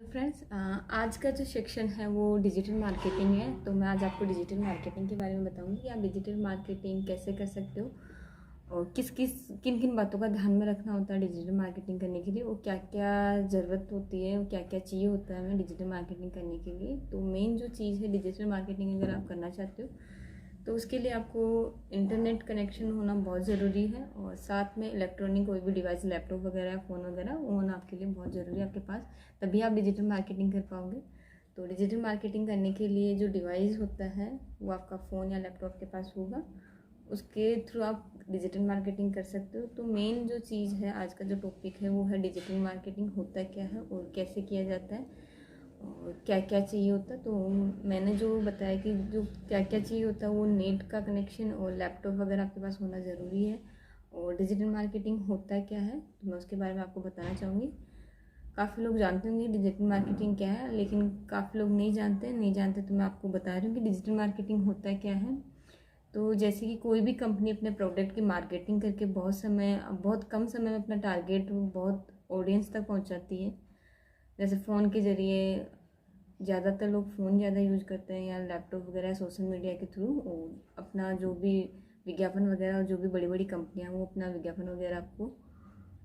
Friends, आज का जो सेक्शन है वो डिजिटल मार्केटिंग है। तो मैं आज आपको डिजिटल मार्केटिंग के बारे में बताऊंगी कि आप डिजिटल मार्केटिंग कैसे कर सकते हो और किन किन बातों का ध्यान में रखना होता है डिजिटल मार्केटिंग करने के लिए, और क्या क्या ज़रूरत होती है और क्या क्या चाहिए होता है हमें डिजिटल मार्केटिंग करने के लिए। तो मेन जो चीज़ है डिजिटल मार्केटिंग अगर आप करना चाहते हो तो उसके लिए आपको इंटरनेट कनेक्शन होना बहुत ज़रूरी है, और साथ में इलेक्ट्रॉनिक कोई भी डिवाइस, लैपटॉप वगैरह, फ़ोन वगैरह, वो होना आपके लिए बहुत ज़रूरी है आपके पास, तभी आप डिजिटल मार्केटिंग कर पाओगे। तो डिजिटल मार्केटिंग करने के लिए जो डिवाइस होता है वो आपका फ़ोन या लैपटॉप के पास होगा, उसके थ्रू आप डिजिटल मार्केटिंग कर सकते हो। तो मेन जो चीज़ है आज का जो टॉपिक है वो है डिजिटल मार्केटिंग होता क्या है और कैसे किया जाता है और क्या क्या चाहिए होता है। तो मैंने जो बताया कि जो क्या क्या चाहिए होता है वो नेट का कनेक्शन और लैपटॉप वगैरह आपके पास होना ज़रूरी है। और डिजिटल मार्केटिंग होता क्या है तो मैं उसके बारे में आपको बताना चाहूँगी। काफ़ी लोग जानते होंगे डिजिटल मार्केटिंग क्या है, लेकिन काफ़ी लोग नहीं जानते तो मैं आपको बता रही हूँ कि डिजिटल मार्केटिंग होता क्या है। तो जैसे कि कोई भी कंपनी अपने प्रोडक्ट की मार्केटिंग करके बहुत कम समय में अपना टारगेट बहुत ऑडियंस तक पहुंचाती है। जैसे फ़ोन के ज़रिए ज़्यादातर लोग फ़ोन ज़्यादा यूज़ करते हैं या लैपटॉप वगैरह, सोशल मीडिया के थ्रू अपना जो भी विज्ञापन वगैरह, और जो भी बड़ी बड़ी कंपनियां वो अपना विज्ञापन वगैरह आपको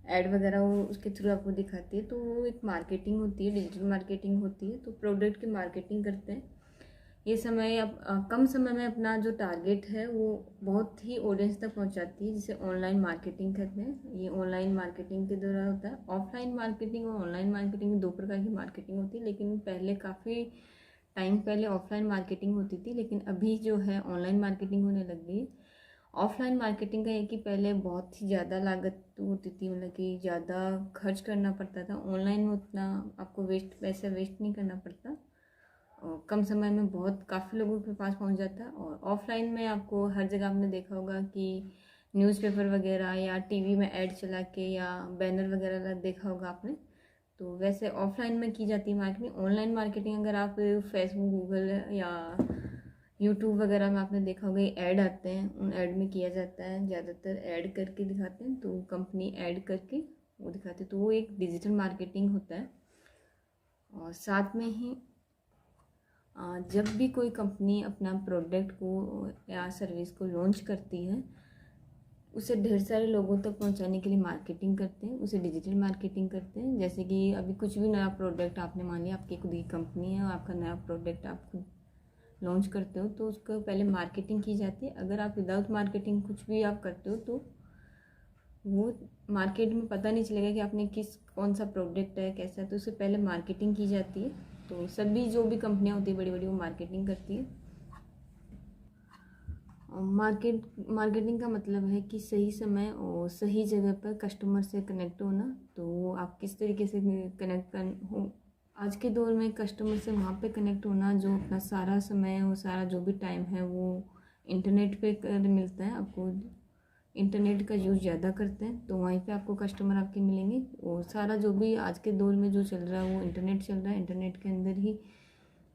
ऐड वगैरह वो उसके थ्रू आपको दिखाती है। तो वो एक मार्केटिंग होती है, डिजिटल मार्केटिंग होती है। तो प्रोडक्ट की मार्केटिंग करते हैं। ये समय अब कम समय में अपना जो टारगेट है वो बहुत ही ऑडियंस तक पहुंचाती है, जिसे ऑनलाइन मार्केटिंग कहते हैं। ये ऑनलाइन मार्केटिंग के द्वारा होता है। ऑफलाइन मार्केटिंग और ऑनलाइन मार्केटिंग दो प्रकार की मार्केटिंग होती है, लेकिन पहले काफ़ी टाइम पहले ऑफलाइन मार्केटिंग होती थी, लेकिन अभी जो है ऑनलाइन मार्केटिंग होने लग गई है। ऑफलाइन मार्केटिंग का है कि पहले बहुत ही ज़्यादा लागत होती थी, मतलब कि ज़्यादा खर्च करना पड़ता था। ऑनलाइन में उतना आपको पैसा वेस्ट नहीं करना पड़ता और कम समय में बहुत काफ़ी लोगों के पास पहुंच जाता है। और ऑफलाइन में आपको हर जगह आपने देखा होगा कि न्यूज़पेपर वगैरह या टीवी में ऐड चला के या बैनर वगैरह देखा होगा आपने। तो वैसे ऑफलाइन में की जाती है मार्केटिंग। ऑनलाइन मार्केटिंग अगर आप फेसबुक, गूगल या यूट्यूब वगैरह में आपने देखा होगा ऐड आते हैं, उन ऐड में किया जाता है। ज़्यादातर ऐड करके दिखाते हैं, तो कंपनी ऐड करके वो दिखाती है, तो वो एक डिजिटल मार्केटिंग होता है। और साथ में ही जब भी कोई कंपनी अपना प्रोडक्ट को या सर्विस को लॉन्च करती है, उसे ढेर सारे लोगों तक पहुंचाने के लिए मार्केटिंग करते हैं, उसे डिजिटल मार्केटिंग करते हैं। जैसे कि अभी कुछ भी नया प्रोडक्ट आपने मान लिया, आपकी खुद की कंपनी है और आपका नया प्रोडक्ट आप खुद लॉन्च करते हो, तो उसको पहले मार्केटिंग की जाती है। अगर आप विदाउट मार्केटिंग कुछ भी आप करते हो तो वो मार्केट में पता नहीं चलेगा कि आपने कौन सा प्रोडक्ट है, कैसा है। तो उससे पहले मार्केटिंग की जाती है। तो सभी जो भी कंपनियां होती है बड़ी बड़ी, वो मार्केटिंग करती है। मार्केटिंग का मतलब है कि सही समय और सही जगह पर कस्टमर से कनेक्ट होना। तो आप किस तरीके से कनेक्ट कर हो, आज के दौर में कस्टमर से वहाँ पे कनेक्ट होना जो अपना सारा समय और सारा जो भी टाइम है वो इंटरनेट पे मिलता है। आपको इंटरनेट का यूज़ ज़्यादा करते हैं तो वहीं पे आपको कस्टमर आपके मिलेंगे। और सारा जो भी आज के दौर में जो चल रहा है वो इंटरनेट चल रहा है। इंटरनेट के अंदर ही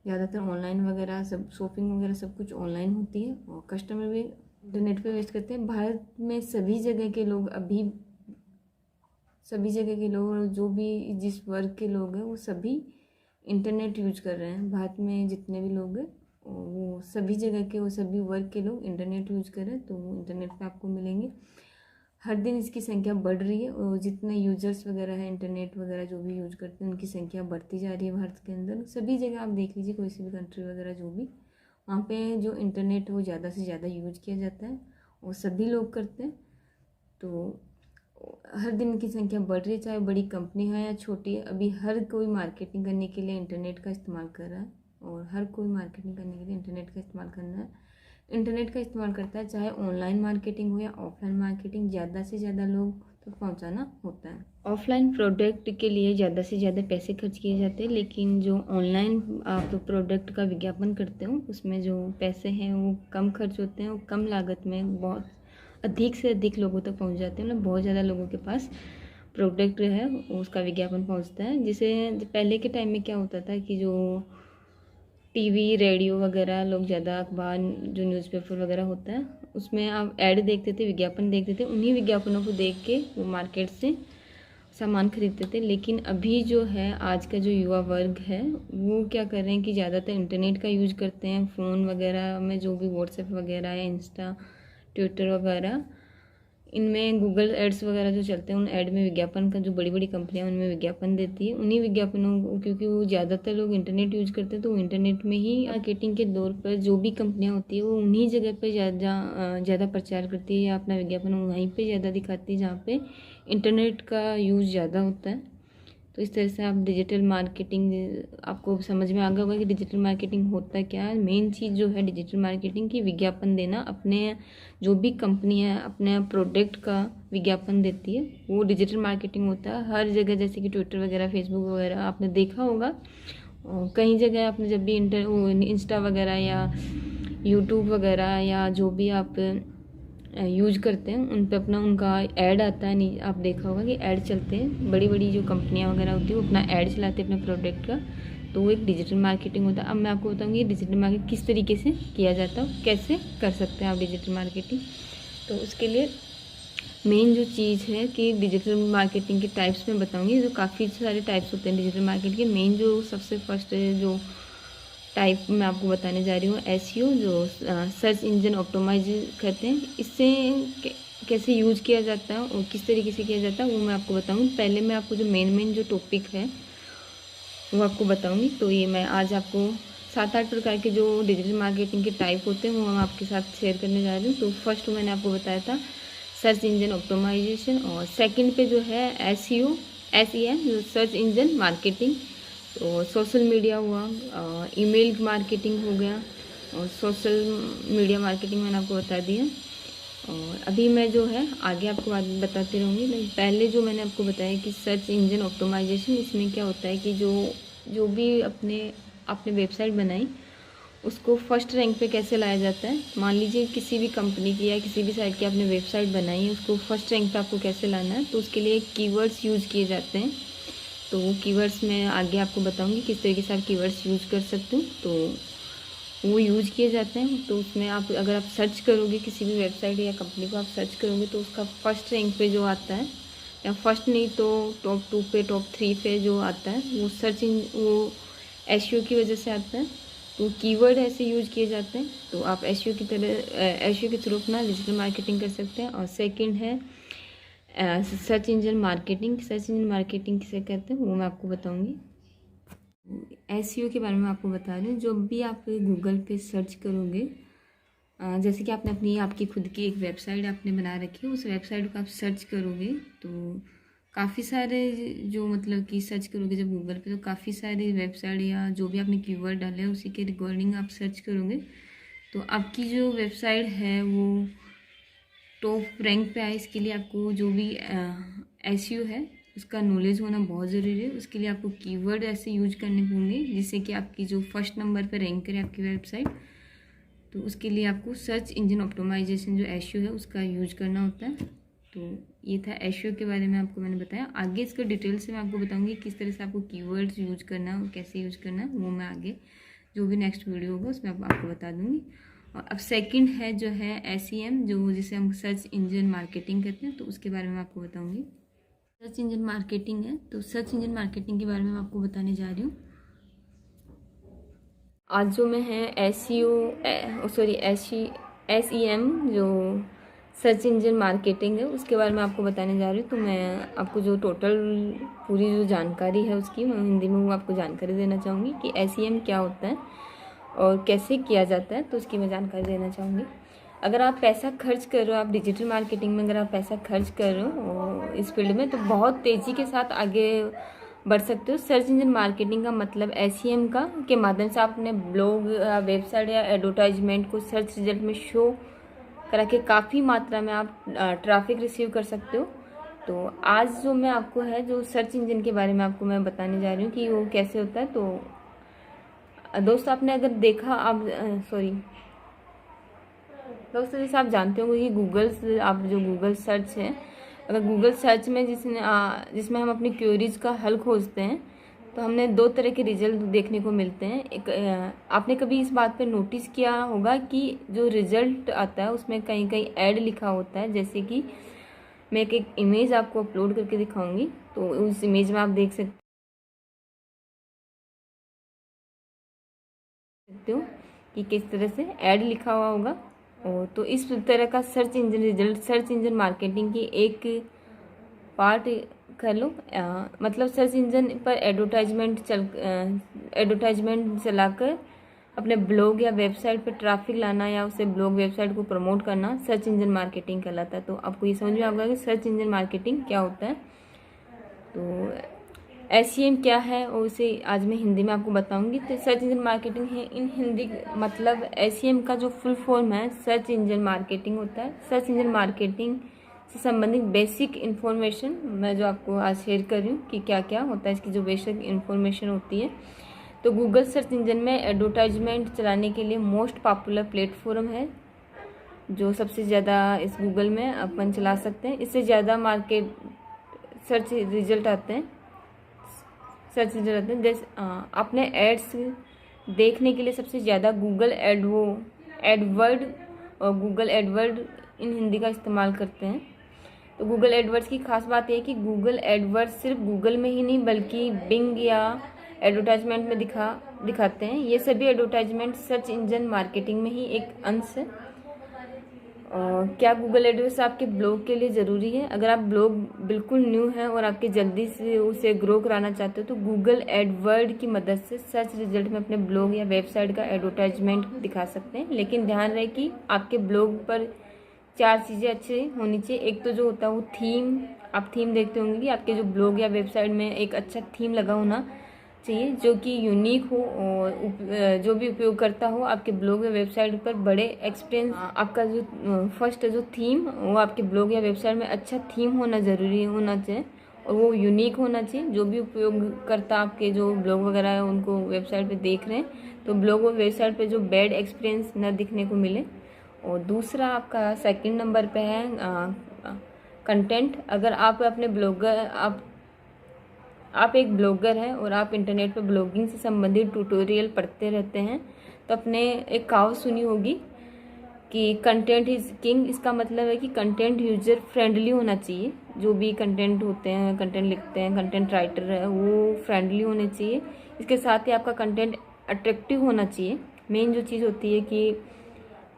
ज़्यादातर ऑनलाइन वगैरह सब शॉपिंग वगैरह सब कुछ ऑनलाइन होती है, और कस्टमर भी इंटरनेट पे वेस्ट करते हैं। भारत में सभी जगह के लोग जो भी जिस वर्ग के लोग हैं वो सभी इंटरनेट यूज कर रहे हैं। भारत में जितने भी लोग हैं वो सभी जगह के, वो सभी वर्ग के लोग इंटरनेट यूज कर रहे हैं, तो वो इंटरनेट पे आपको मिलेंगे। हर दिन इसकी संख्या बढ़ रही है, और जितने यूजर्स वगैरह हैं इंटरनेट वगैरह जो भी यूज करते हैं उनकी संख्या बढ़ती जा रही है। भारत के अंदर सभी जगह आप देख लीजिए, कोई सी भी कंट्री वगैरह जो भी, वहाँ पे जो इंटरनेट है वो ज़्यादा से ज़्यादा यूज किया जाता है और सभी लोग करते हैं। तो हर दिन की संख्या बढ़ रही है, चाहे बड़ी कंपनी है या छोटी है। अभी हर कोई मार्केटिंग करने के लिए इंटरनेट का इस्तेमाल कर रहा है, और हर कोई मार्केटिंग करने के लिए इंटरनेट का इस्तेमाल करना है, इंटरनेट का इस्तेमाल करता है। चाहे ऑनलाइन मार्केटिंग हो या ऑफलाइन मार्केटिंग, ज़्यादा से ज़्यादा लोग तक पहुंचाना होता है। ऑफलाइन प्रोडक्ट के लिए ज़्यादा से ज़्यादा पैसे खर्च किए जाते हैं, लेकिन जो ऑनलाइन आप प्रोडक्ट का विज्ञापन करते हो उसमें जो पैसे हैं वो कम खर्च होते हैं और कम लागत में बहुत अधिक से अधिक लोगों तक पहुंच जाते हैं। मतलब बहुत ज़्यादा लोगों के पास प्रोडक्ट है उसका विज्ञापन पहुंचता है। जिसे पहले के टाइम में क्या होता था कि जो टीवी, रेडियो वगैरह लोग ज़्यादा, अखबार, जो न्यूज़पेपर वगैरह होता है उसमें आप ऐड देखते थे, विज्ञापन देखते थे। उन्हीं विज्ञापनों को देख के वो मार्केट से सामान खरीदते थे। लेकिन अभी जो है आज का जो युवा वर्ग है वो क्या कर रहे हैं कि ज़्यादातर इंटरनेट का यूज करते हैं। फ़ोन वगैरह में जो भी व्हाट्सएप वगैरह है, इंस्टा, ट्विटर वगैरह, इनमें गूगल एड्स वगैरह जो चलते हैं, उन ऐड में विज्ञापन का जो बड़ी बड़ी कंपनियां उनमें विज्ञापन देती है, उन्हीं विज्ञापनों को, क्योंकि वो ज़्यादातर लोग इंटरनेट यूज करते हैं तो इंटरनेट में ही मार्केटिंग के दौर पर जो भी कंपनियां होती है वो उन्हीं जगह पर ज़्यादा प्रचार करती है या अपना विज्ञापन वहीं पर ज़्यादा दिखाती है जहाँ पर इंटरनेट का यूज़ ज़्यादा होता है। तो इस तरह से आप डिजिटल मार्केटिंग, आपको समझ में आ गया होगा कि डिजिटल मार्केटिंग होता क्या है। मेन चीज़ जो है डिजिटल मार्केटिंग की, विज्ञापन देना। अपने जो भी कंपनी है अपने प्रोडक्ट का विज्ञापन देती है वो डिजिटल मार्केटिंग होता है। हर जगह जैसे कि ट्विटर वगैरह, फेसबुक वगैरह आपने देखा होगा, कई जगह आपने जब भी इंस्टा वगैरह या यूट्यूब वगैरह या जो भी आप यूज करते हैं उन पे अपना उनका ऐड आता है। नहीं, आप देखा होगा कि ऐड चलते हैं, बड़ी बड़ी जो कंपनियां वगैरह होती है वो अपना ऐड चलाते हैं अपने प्रोडक्ट का, तो वो एक डिजिटल मार्केटिंग होता है। अब मैं आपको बताऊंगी डिजिटल मार्केटिंग किस तरीके से किया जाता है, कैसे कर सकते हैं आप डिजिटल मार्केटिंग। तो उसके लिए मेन जो चीज़ है कि डिजिटल मार्केटिंग के टाइप्स में बताऊँगी। जो काफ़ी सारे टाइप्स होते हैं डिजिटल मार्केटिंग के। मेन जो सबसे फर्स्ट जो टाइप मैं आपको बताने जा रही हूँ, एसईओ, जो सर्च इंजन ऑप्टिमाइज कहते हैं। इससे कैसे यूज किया जाता है और किस तरीके से किया जाता है वो मैं आपको बताऊँगी। पहले मैं आपको जो मेन जो टॉपिक है वो आपको बताऊँगी। तो ये मैं आज आपको 7-8 प्रकार के जो डिजिटल मार्केटिंग के टाइप होते हैं वो मैं आपके साथ शेयर करने जा रही हूँ। तो फर्स्ट मैंने आपको बताया था सर्च इंजन ऑप्टिमाइजेशन, और सेकंड पे जो है एसईओ, एसईएम, जो सर्च इंजन मार्केटिंग। तो सोशल मीडिया हुआ, ईमेल मार्केटिंग हो गया, और सोशल मीडिया मार्केटिंग मैंने आपको बता दिया। और अभी मैं जो है आगे आपको बात बताती रहूँगी। लेकिन पहले जो मैंने आपको बताया कि सर्च इंजन ऑप्टिमाइजेशन, इसमें क्या होता है कि जो भी आपने वेबसाइट बनाई उसको फर्स्ट रैंक पे कैसे लाया जाता है। मान लीजिए किसी भी कंपनी की या किसी भी साइट की आपने वेबसाइट बनाई है, उसको फर्स्ट रैंक पे आपको कैसे लाना है, तो उसके लिए कीवर्ड्स यूज़ किए जाते हैं। तो वो कीवर्ड्स मैं आगे आपको बताऊंगी किस तरीके से आप कीवर्ड्स यूज़ कर सकते हो। तो वो यूज़ किए जाते हैं। तो उसमें आप अगर आप सर्च करोगे किसी भी वेबसाइट या कंपनी को आप सर्च करोगे तो उसका फर्स्ट रैंक पे जो आता है, या फर्स्ट नहीं तो टॉप 2 पे, टॉप 3 पे जो आता है वो एसईओ की वजह से आता है। तो कीवर्ड ऐसे यूज किए जाते हैं। तो आप एसईओ के थ्रू अपना डिजिटल मार्केटिंग कर सकते हैं। और सेकंड है search engine marketing. Search engine marketing किसे कहते हैं वो मैं आपको बताऊंगी। एसईओ के बारे में आपको बता रही हूँ। जब भी आप गूगल पे सर्च करोगे, जैसे कि आपने आपकी खुद की एक वेबसाइट आपने बना रखी है, उस वेबसाइट को आप सर्च करोगे तो काफ़ी सारे जो मतलब कि सर्च करोगे जब गूगल पे, तो काफ़ी सारी वेबसाइट या जो भी आपने कीवर्ड डाले उसी के रिकॉर्डिंग आप सर्च करोगे तो आपकी जो वेबसाइट है वो टॉप रैंक पे आए। इसके लिए आपको जो भी एसईओ है उसका नॉलेज होना बहुत ज़रूरी है। उसके लिए आपको कीवर्ड ऐसे यूज करने होंगे जिससे कि आपकी जो फर्स्ट नंबर पर रैंक करे आपकी वेबसाइट। तो उसके लिए आपको सर्च इंजन ऑप्टिमाइजेशन जो एसईओ है उसका यूज करना होता है। तो ये था एसईओ के बारे में आपको मैंने बताया। आगे इसका डिटेल से मैं आपको बताऊंगी किस तरह से आपको कीवर्ड्स यूज करना है और कैसे यूज करना है, वो मैं आगे जो भी नेक्स्ट वीडियो होगा उसमें आपको बता दूंगी। और अब सेकंड है जो है एसईएम, जो जिसे हम सर्च इंजन मार्केटिंग कहते हैं, तो उसके बारे में आपको बताऊंगी। सर्च इंजन मार्केटिंग है, तो सर्च इंजन मार्केटिंग के बारे में मैं आपको बताने जा रही हूँ। आज जो मैं है एसईएम जो सर्च इंजन मार्केटिंग है उसके बारे में आपको बताने जा रही हूँ। तो मैं आपको जो टोटल पूरी जो जानकारी है उसकी मैं हिंदी में वो आपको जानकारी देना चाहूँगी कि एसईएम क्या होता है और कैसे किया जाता है, तो उसकी मैं जानकारी देना चाहूँगी। अगर आप पैसा खर्च कर रहे हो, आप डिजिटल मार्केटिंग में अगर आप पैसा खर्च कर रहे हो इस फील्ड में, तो बहुत तेज़ी के साथ आगे बढ़ सकते हो। सर्च इंजन मार्केटिंग का मतलब एसईएम का के माध्यम से आप अपने ब्लॉग, वेबसाइट या एडवर्टाइजमेंट को सर्च रिजल्ट में शो करा के काफ़ी मात्रा में आप ट्रैफिक रिसीव कर सकते हो। तो आज जो मैं आपको है जो सर्च इंजन के बारे में आपको मैं बताने जा रही हूँ कि वो कैसे होता है। तो दोस्तों आपने अगर देखा, आप दोस्तों जैसे आप जानते होंगे कि आप जो गूगल सर्च है, अगर गूगल सर्च में जिसमें हम अपनी क्वेरीज का हल खोजते हैं तो हमने 2 तरह के रिजल्ट देखने को मिलते हैं। एक आपने कभी इस बात पर नोटिस किया होगा कि जो रिजल्ट आता है उसमें कहीं कहीं ऐड लिखा होता है, जैसे कि मैं एक इमेज आपको अपलोड करके दिखाऊंगी, तो उस इमेज में आप देख सकते हो कि किस तरह से ऐड लिखा हुआ होगा। और तो इस तरह का search engine result, search engine marketing की एक पार्ट कर लो। मतलब सर्च इंजन पर एडवर्टाइजमेंट चलाकर अपने ब्लॉग या वेबसाइट पर ट्रैफिक लाना या उसे ब्लॉग वेबसाइट को प्रमोट करना सर्च इंजन मार्केटिंग कहलाता है। तो आपको ये समझ में आएगा कि सर्च इंजन मार्केटिंग क्या होता है। तो SEM क्या है और उसे आज मैं हिंदी में आपको बताऊंगी। तो सर्च इंजन मार्केटिंग है इन हिंदी, मतलब SEM का जो फुल फॉर्म है सर्च इंजन मार्केटिंग होता है। सर्च इंजन मार्केटिंग से संबंधित बेसिक इन्फॉर्मेशन मैं जो आपको आज शेयर कर रही हूँ कि क्या क्या होता है, इसकी जो बेसिक इन्फॉर्मेशन होती है। तो गूगल सर्च इंजन में एडवर्टाइजमेंट चलाने के लिए मोस्ट पॉपुलर प्लेटफॉर्म है, जो सबसे ज़्यादा इस गूगल में अपन चला सकते हैं। इससे ज़्यादा मार्केट सर्च रिजल्ट आते हैं, जैसे अपने एड्स देखने के लिए सबसे ज़्यादा गूगल एडवर्ड और गूगल एडवर्ड इन हिंदी का इस्तेमाल करते हैं। तो गूगल एडवर्ड्स की खास बात यह है कि गूगल एडवर्ड्स सिर्फ गूगल में ही नहीं बल्कि बिंग या एडवर्टाइजमेंट में दिखाते हैं। ये सभी एडवर्टाइजमेंट सर्च इंजन मार्केटिंग में ही एक अंश है। क्या गूगल एडवर्ड्स आपके ब्लॉग के लिए ज़रूरी है? अगर आप ब्लॉग बिल्कुल न्यू है और आपके जल्दी से उसे ग्रो कराना चाहते हो तो गूगल एडवर्ड की मदद से सर्च रिजल्ट में अपने ब्लॉग या वेबसाइट का एडवर्टाइजमेंट दिखा सकते हैं। लेकिन ध्यान रहे कि आपके ब्लॉग पर 4 चीज़ें अच्छी होनी चाहिए। एक तो जो होता है वो थीम, आप थीम देखते होंगे कि आपके जो ब्लॉग या वेबसाइट में एक अच्छा थीम लगा होना चाहिए जो कि यूनिक हो और जो भी उपयोगकर्ता हो आपके ब्लॉग या वेबसाइट पर बड़े एक्सपीरियंस। आपका जो फर्स्ट जो थीम वो आपके ब्लॉग या वेबसाइट में अच्छा थीम होना ज़रूरी होना चाहिए और वो यूनिक होना चाहिए। जो भी उपयोगकर्ता आपके जो ब्लॉग वगैरह है उनको वेबसाइट पे देख रहे हैं तो ब्लॉग और वेबसाइट पे जो बैड एक्सपीरियंस न दिखने को मिले। और दूसरा आपका सेकंड नंबर पे है कंटेंट। अगर आप अपने ब्लॉगर आप एक ब्लॉगर हैं और आप इंटरनेट पर ब्लॉगिंग से संबंधित ट्यूटोरियल पढ़ते रहते हैं तो अपने एक कहावत सुनी होगी कि कंटेंट इज़ किंग। इसका मतलब है कि कंटेंट यूजर फ्रेंडली होना चाहिए। जो भी कंटेंट होते हैं, कंटेंट लिखते हैं, कंटेंट राइटर है, वो फ्रेंडली होने चाहिए। इसके साथ ही आपका कंटेंट अट्रैक्टिव होना चाहिए। मेन जो चीज़ होती है कि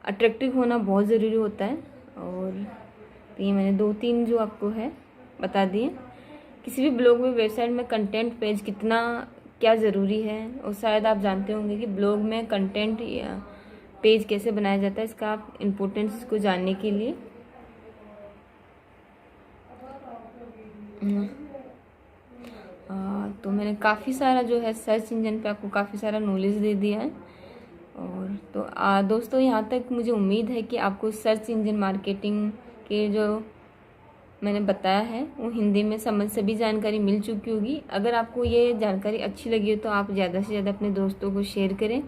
अट्रैक्टिव होना बहुत ज़रूरी होता है। और तो ये मैंने 2-3 जो आपको है बता दिए। किसी भी ब्लॉग में वेबसाइट में कंटेंट पेज कितना क्या ज़रूरी है और शायद आप जानते होंगे कि ब्लॉग में कंटेंट पेज कैसे बनाया जाता है। इसका आप इम्पोर्टेंस को जानने के लिए तो मैंने काफ़ी सारा जो है सर्च इंजन पे आपको काफ़ी सारा नॉलेज दे दिया है। और तो दोस्तों यहाँ तक मुझे उम्मीद है कि आपको सर्च इंजन मार्केटिंग के जो मैंने बताया है वो हिंदी में सभी जानकारी मिल चुकी होगी। अगर आपको ये जानकारी अच्छी लगी हो तो आप ज़्यादा से ज़्यादा अपने दोस्तों को शेयर करें।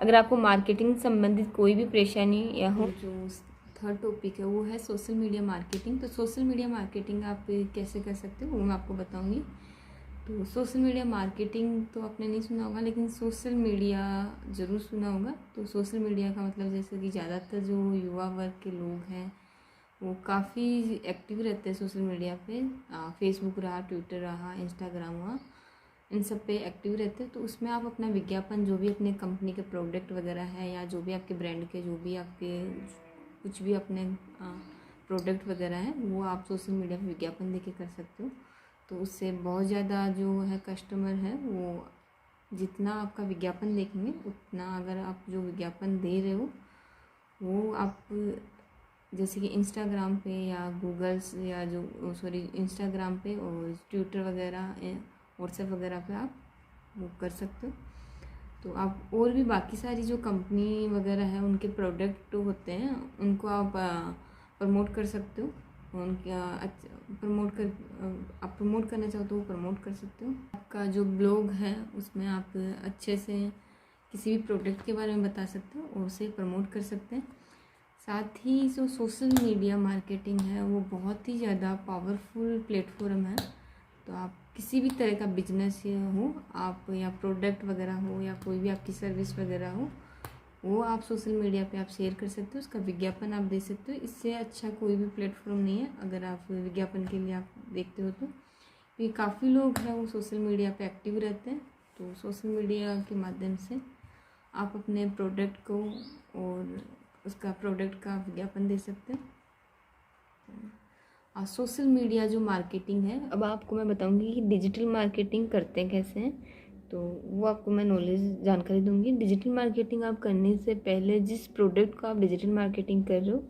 अगर आपको मार्केटिंग संबंधित कोई भी परेशानी या हो, जो थर्ड टॉपिक है वो है सोशल मीडिया मार्केटिंग। तो सोशल मीडिया मार्केटिंग आप कैसे कर सकते हो वो मैं आपको बताऊँगी। तो सोशल मीडिया मार्केटिंग तो आपने नहीं सुना होगा लेकिन सोशल मीडिया ज़रूर सुना होगा। तो सोशल मीडिया का मतलब जैसे कि ज़्यादातर जो युवा वर्ग के लोग हैं वो काफ़ी एक्टिव रहते हैं सोशल मीडिया पे। फेसबुक रहा, ट्विटर रहा, इंस्टाग्राम हुआ, इन सब पे एक्टिव रहते हैं। तो उसमें आप अपना विज्ञापन, जो भी अपने कंपनी के प्रोडक्ट वगैरह है या जो भी आपके ब्रांड के जो भी आपके कुछ भी अपने प्रोडक्ट वगैरह है वो आप सोशल मीडिया पे विज्ञापन देके कर सकते हो। तो उससे बहुत ज़्यादा जो है कस्टमर है वो जितना आपका विज्ञापन देखेंगे उतना, अगर आप जो विज्ञापन दे रहे हो वो आप जैसे कि इंस्टाग्राम पे या गूगल्स या जो इंस्टाग्राम पे और ट्विटर वगैरह, व्हाट्सएप वगैरह पे आप वो कर सकते हो। तो आप और भी बाकी सारी जो कंपनी वगैरह है उनके प्रोडक्ट होते हैं उनको आप प्रमोट कर सकते हो। उनके आप प्रमोट करना चाहो तो वो प्रमोट कर सकते हो। आपका जो ब्लॉग है उसमें आप अच्छे से किसी भी प्रोडक्ट के बारे में बता सकते हो और उसे प्रमोट कर सकते हैं। साथ ही जो सोशल मीडिया मार्केटिंग है वो बहुत ही ज़्यादा पावरफुल प्लेटफॉर्म है। तो आप किसी भी तरह का बिजनेस हो, आप या प्रोडक्ट वगैरह हो या कोई भी आपकी सर्विस वगैरह हो, वो आप सोशल मीडिया पे आप शेयर कर सकते हो, उसका विज्ञापन आप दे सकते हो। इससे अच्छा कोई भी प्लेटफॉर्म नहीं है अगर आप विज्ञापन के लिए आप देखते हो तो। ये काफ़ी लोग हैं वो सोशल मीडिया पे एक्टिव रहते हैं, तो सोशल मीडिया के माध्यम से आप अपने प्रोडक्ट को और उसका प्रोडक्ट का विज्ञापन दे सकते हैं। सोशल मीडिया जो मार्केटिंग है, अब आपको मैं बताऊंगी कि डिजिटल मार्केटिंग करते हैं कैसे हैं, तो वो आपको मैं नॉलेज जानकारी दूंगी। डिजिटल मार्केटिंग आप करने से पहले जिस प्रोडक्ट को आप डिजिटल मार्केटिंग कर रहे हो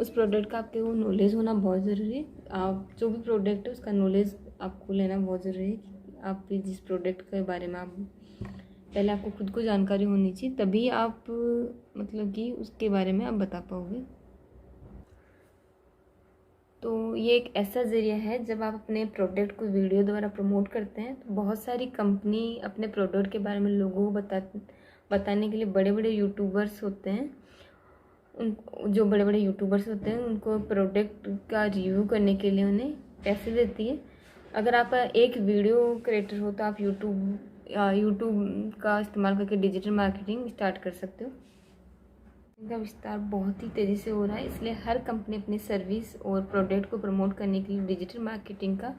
उस प्रोडक्ट का आपके वो नॉलेज होना बहुत ज़रूरी है। आप जो भी प्रोडक्ट है उसका नॉलेज आपको लेना बहुत ज़रूरी है कि आप जिस प्रोडक्ट के बारे में आप पहले आपको खुद को जानकारी होनी चाहिए, तभी आप मतलब कि उसके बारे में आप बता पाओगे। तो ये एक ऐसा ज़रिया है, जब आप अपने प्रोडक्ट को वीडियो द्वारा प्रमोट करते हैं तो बहुत सारी कंपनी अपने प्रोडक्ट के बारे में लोगों को बताने के लिए बड़े बड़े यूट्यूबर्स होते हैं, जो बड़े बड़े यूट्यूबर्स होते हैं उनको प्रोडक्ट का रिव्यू करने के लिए उन्हें पैसे देती है। अगर आप एक वीडियो क्रिएटर हो तो आप यूट्यूब का इस्तेमाल करके डिजिटल मार्केटिंग स्टार्ट कर सकते हो। इनका विस्तार बहुत ही तेज़ी से हो रहा है, इसलिए हर कंपनी अपनी सर्विस और प्रोडक्ट को प्रमोट करने के लिए डिजिटल मार्केटिंग का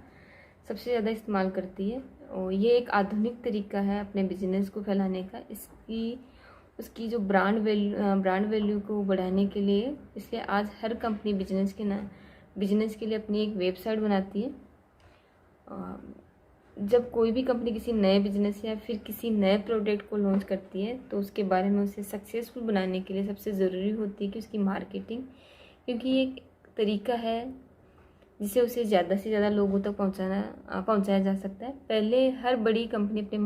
सबसे ज़्यादा इस्तेमाल करती है। और ये एक आधुनिक तरीका है अपने बिजनेस को फैलाने का, उसकी जो ब्रांड वैल्यू को बढ़ाने के लिए। इसलिए आज हर कंपनी बिजनेस के लिए अपनी एक वेबसाइट बनाती है। जब कोई भी कंपनी किसी नए बिजनेस या फिर किसी नए प्रोडक्ट को लॉन्च करती है तो उसके बारे में उसे सक्सेसफुल बनाने के लिए सबसे ज़रूरी होती है कि उसकी मार्केटिंग, क्योंकि ये एक तरीका है जिसे उसे ज़्यादा से ज़्यादा लोगों तक पहुंचाया जा सकता है। पहले हर बड़ी कंपनी अपने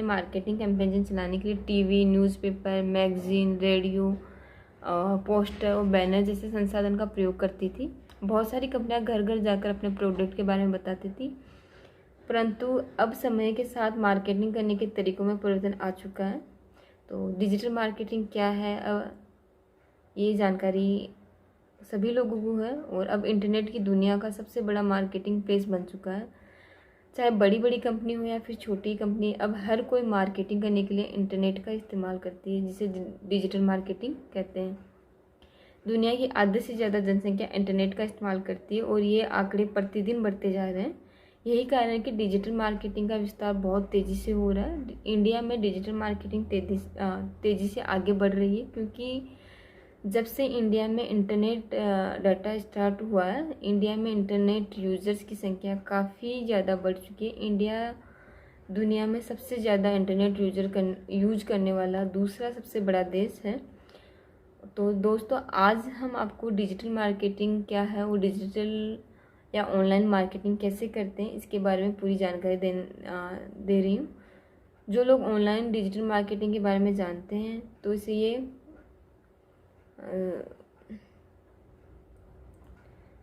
मार्केटिंग कैंपेन चलाने के लिए TV, newspaper, magazine, radio, poster और बैनर जैसे संसाधन का प्रयोग करती थी। बहुत सारी कंपनियां घर घर जाकर अपने प्रोडक्ट के बारे में बताती थी, परंतु अब समय के साथ मार्केटिंग करने के तरीकों में परिवर्तन आ चुका है। तो डिजिटल मार्केटिंग क्या है, ये जानकारी सभी लोगों को है और अब इंटरनेट की दुनिया का सबसे बड़ा मार्केटिंग प्लेस बन चुका है। चाहे बड़ी बड़ी कंपनी हो या फिर छोटी कंपनी, अब हर कोई मार्केटिंग करने के लिए इंटरनेट का इस्तेमाल करती है, जिसे डिजिटल मार्केटिंग कहते हैं। दुनिया की आधे से ज़्यादा जनसंख्या इंटरनेट का इस्तेमाल करती है और ये आंकड़े प्रतिदिन बढ़ते जा रहे हैं। यही कारण है कि डिजिटल मार्केटिंग का विस्तार बहुत तेज़ी से हो रहा है। इंडिया में डिजिटल मार्केटिंग तेज़ी से आगे बढ़ रही है, क्योंकि जब से इंडिया में इंटरनेट डाटा स्टार्ट हुआ है, इंडिया में इंटरनेट यूजर्स की संख्या काफ़ी ज़्यादा बढ़ चुकी है। इंडिया दुनिया में सबसे ज़्यादा इंटरनेट यूज करने वाला दूसरा सबसे बड़ा देश है। तो दोस्तों, आज हम आपको डिजिटल मार्केटिंग क्या है, वो डिजिटल या ऑनलाइन मार्केटिंग कैसे करते हैं, इसके बारे में पूरी जानकारी दे रही हूँ। जो लोग ऑनलाइन डिजिटल मार्केटिंग के बारे में जानते हैं तो इसे ये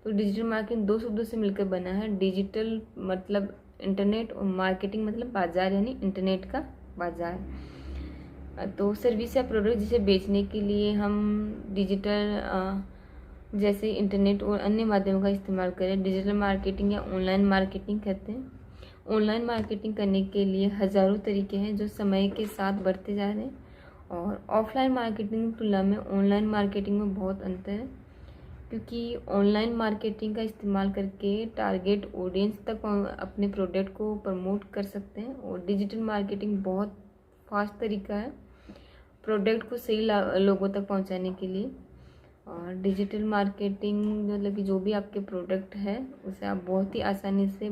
तो डिजिटल मार्केटिंग दो शब्दों से मिलकर बना है। डिजिटल मतलब इंटरनेट और मार्केटिंग मतलब बाजार, यानी इंटरनेट का बाजार। तो सर्विस या प्रोडक्ट जिसे बेचने के लिए हम डिजिटल जैसे इंटरनेट और अन्य माध्यमों का इस्तेमाल करें, डिजिटल मार्केटिंग या ऑनलाइन मार्केटिंग कहते हैं। ऑनलाइन मार्केटिंग करने के लिए हज़ारों तरीके हैं जो समय के साथ बढ़ते जा रहे हैं, और ऑफलाइन मार्केटिंग की तुलना में ऑनलाइन मार्केटिंग में बहुत अंतर है, क्योंकि ऑनलाइन मार्केटिंग का इस्तेमाल करके टारगेट ऑडियंस तक अपने प्रोडक्ट को प्रमोट कर सकते हैं, और डिजिटल मार्केटिंग बहुत फास्ट तरीका है प्रोडक्ट को सही लोगों तक पहुंचाने के लिए। और डिजिटल मार्केटिंग मतलब कि जो भी आपके प्रोडक्ट है उसे आप बहुत ही आसानी से,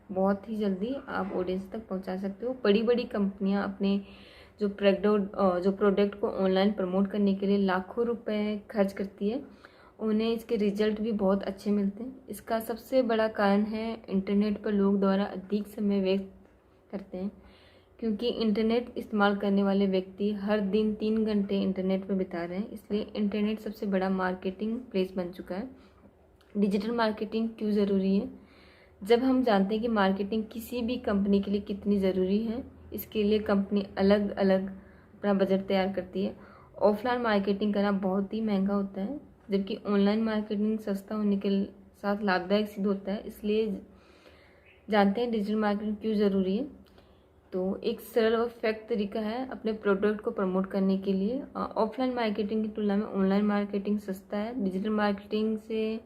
बहुत ही जल्दी आप ऑडियंस तक पहुंचा सकते हो। बड़ी बड़ी कंपनियां अपने जो प्रोडक्ट को ऑनलाइन प्रमोट करने के लिए लाखों रुपए खर्च करती है, उन्हें इसके रिजल्ट भी बहुत अच्छे मिलते हैं। इसका सबसे बड़ा कारण है इंटरनेट पर लोग द्वारा अधिक समय व्यस्त करते हैं, क्योंकि इंटरनेट इस्तेमाल करने वाले व्यक्ति हर दिन 3 घंटे इंटरनेट पर बिता रहे हैं, इसलिए इंटरनेट सबसे बड़ा मार्केटिंग प्लेस बन चुका है। डिजिटल मार्केटिंग क्यों ज़रूरी है? जब हम जानते हैं कि मार्केटिंग किसी भी कंपनी के लिए कितनी ज़रूरी है, इसके लिए कंपनी अलग अलग अपना बजट तैयार करती है। ऑफलाइन मार्केटिंग करना बहुत ही महंगा होता है, जबकि ऑनलाइन मार्केटिंग सस्ता होने के साथ लाभदायक सिद्ध होता है। इसलिए जानते हैं डिजिटल मार्केटिंग क्यों ज़रूरी है। तो एक सरल और इफेक्टिव तरीका है अपने प्रोडक्ट को प्रमोट करने के लिए। ऑफलाइन मार्केटिंग की तुलना में ऑनलाइन मार्केटिंग सस्ता है। डिजिटल मार्केटिंग से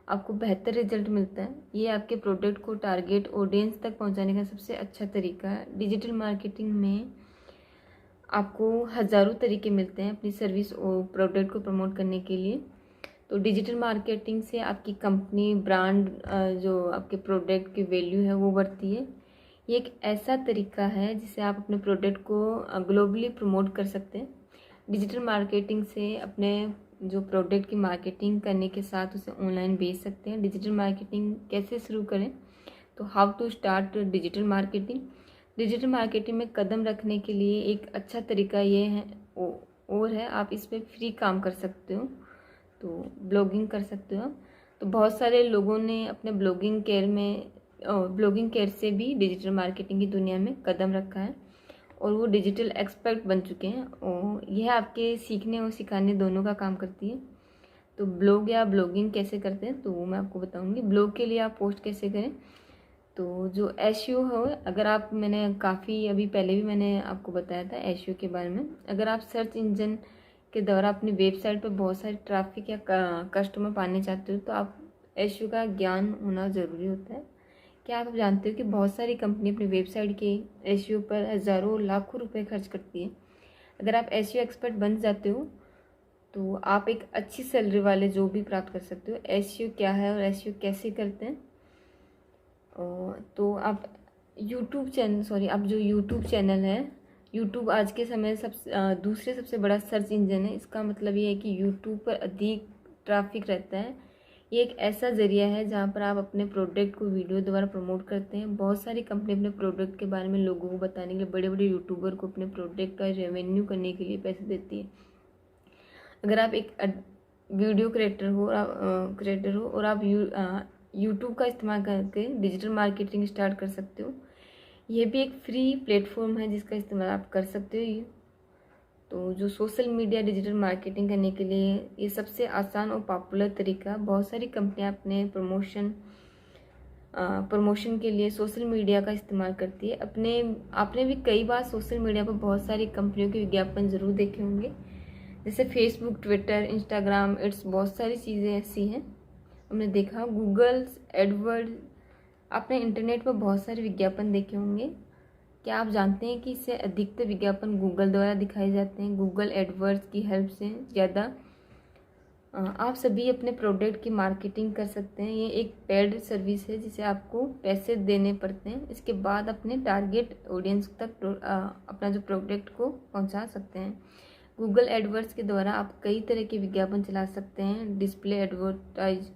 आपको बेहतर रिजल्ट मिलता है। ये आपके प्रोडक्ट को टारगेट ऑडियंस तक पहुंचाने का सबसे अच्छा तरीका है। डिजिटल मार्केटिंग में आपको हज़ारों तरीके मिलते हैं अपनी सर्विस और प्रोडक्ट को प्रमोट करने के लिए। तो डिजिटल मार्केटिंग से आपकी कंपनी ब्रांड जो आपके प्रोडक्ट की वैल्यू है वो बढ़ती है। ये एक ऐसा तरीका है जिससे आप अपने प्रोडक्ट को ग्लोबली प्रमोट कर सकते हैं। डिजिटल मार्केटिंग से अपने जो प्रोडक्ट की मार्केटिंग करने के साथ उसे ऑनलाइन बेच सकते हैं। डिजिटल मार्केटिंग कैसे शुरू करें, तो how to start digital marketing. Digital marketing में कदम रखने के लिए एक अच्छा तरीका ये है और है आप इस पर फ्री काम कर सकते हो, तो ब्लॉगिंग कर सकते हो। तो बहुत सारे लोगों ने अपने ब्लॉगिंग कैरियर से भी डिजिटल मार्केटिंग की दुनिया में कदम रखा है और वो डिजिटल एक्सपर्ट बन चुके हैं और यह आपके सीखने और सिखाने दोनों का काम करती है। तो ब्लॉग या ब्लॉगिंग कैसे करते हैं तो वो मैं आपको बताऊंगी। ब्लॉग के लिए आप पोस्ट कैसे करें, तो जो एसईओ हो, अगर आप मैंने काफ़ी अभी पहले भी मैंने आपको बताया था एसईओ के बारे में। अगर आप सर्च इंजन के द्वारा अपनी वेबसाइट पर बहुत सारे ट्रैफिक या कस्टमर पाने चाहते हो तो आप एसईओ का ज्ञान होना ज़रूरी होता है। क्या आप जानते हो कि बहुत सारी कंपनी अपनी वेबसाइट के एसईओ पर हज़ारों लाखों रुपए खर्च करती है। अगर आप एसईओ एक्सपर्ट बन जाते हो तो आप एक अच्छी सैलरी वाले जॉब भी प्राप्त कर सकते हो। एसईओ क्या है और एसईओ कैसे करते हैं, तो आप आप जो यूट्यूब चैनल है, यूट्यूब आज के समय दूसरे सबसे बड़ा सर्च इंजन है। इसका मतलब ये है कि यूट्यूब पर अधिक ट्रैफिक रहता है। ये एक ऐसा ज़रिया है जहाँ पर आप अपने प्रोडक्ट को वीडियो द्वारा प्रमोट करते हैं। बहुत सारी कंपनी अपने प्रोडक्ट के बारे में लोगों को बताने के लिए बड़े बड़े यूट्यूबर को अपने प्रोडक्ट का रेवेन्यू करने के लिए पैसे देती है। अगर आप एक वीडियो क्रिएटर हो और आप यूट्यूब का इस्तेमाल करके डिजिटल मार्केटिंग स्टार्ट कर सकते हो। ये भी एक फ्री प्लेटफॉर्म है जिसका इस्तेमाल आप कर सकते हो। तो जो सोशल मीडिया डिजिटल मार्केटिंग करने के लिए ये सबसे आसान और पॉपुलर तरीका। बहुत सारी कंपनियां अपने प्रमोशन के लिए सोशल मीडिया का इस्तेमाल करती है। आपने भी कई बार सोशल मीडिया पर बहुत सारी कंपनियों के विज्ञापन ज़रूर देखे होंगे, जैसे फेसबुक, ट्विटर, इंस्टाग्राम, इट्स बहुत सारी चीज़ें ऐसी हैं हमने देखा। गूगल एडवर्ड, आपने इंटरनेट पर बहुत सारे विज्ञापन देखे होंगे। क्या आप जानते हैं कि इससे अधिकतर विज्ञापन गूगल द्वारा दिखाए जाते हैं। गूगल एडवर्ड्स की हेल्प से ज़्यादा आप सभी अपने प्रोडक्ट की मार्केटिंग कर सकते हैं। ये एक पेड सर्विस है जिसे आपको पैसे देने पड़ते हैं। इसके बाद अपने टारगेट ऑडियंस तक अपना जो प्रोडक्ट को पहुंचा सकते हैं। गूगल एडवर्ड्स के द्वारा आप कई तरह के विज्ञापन चला सकते हैं। Display advertise,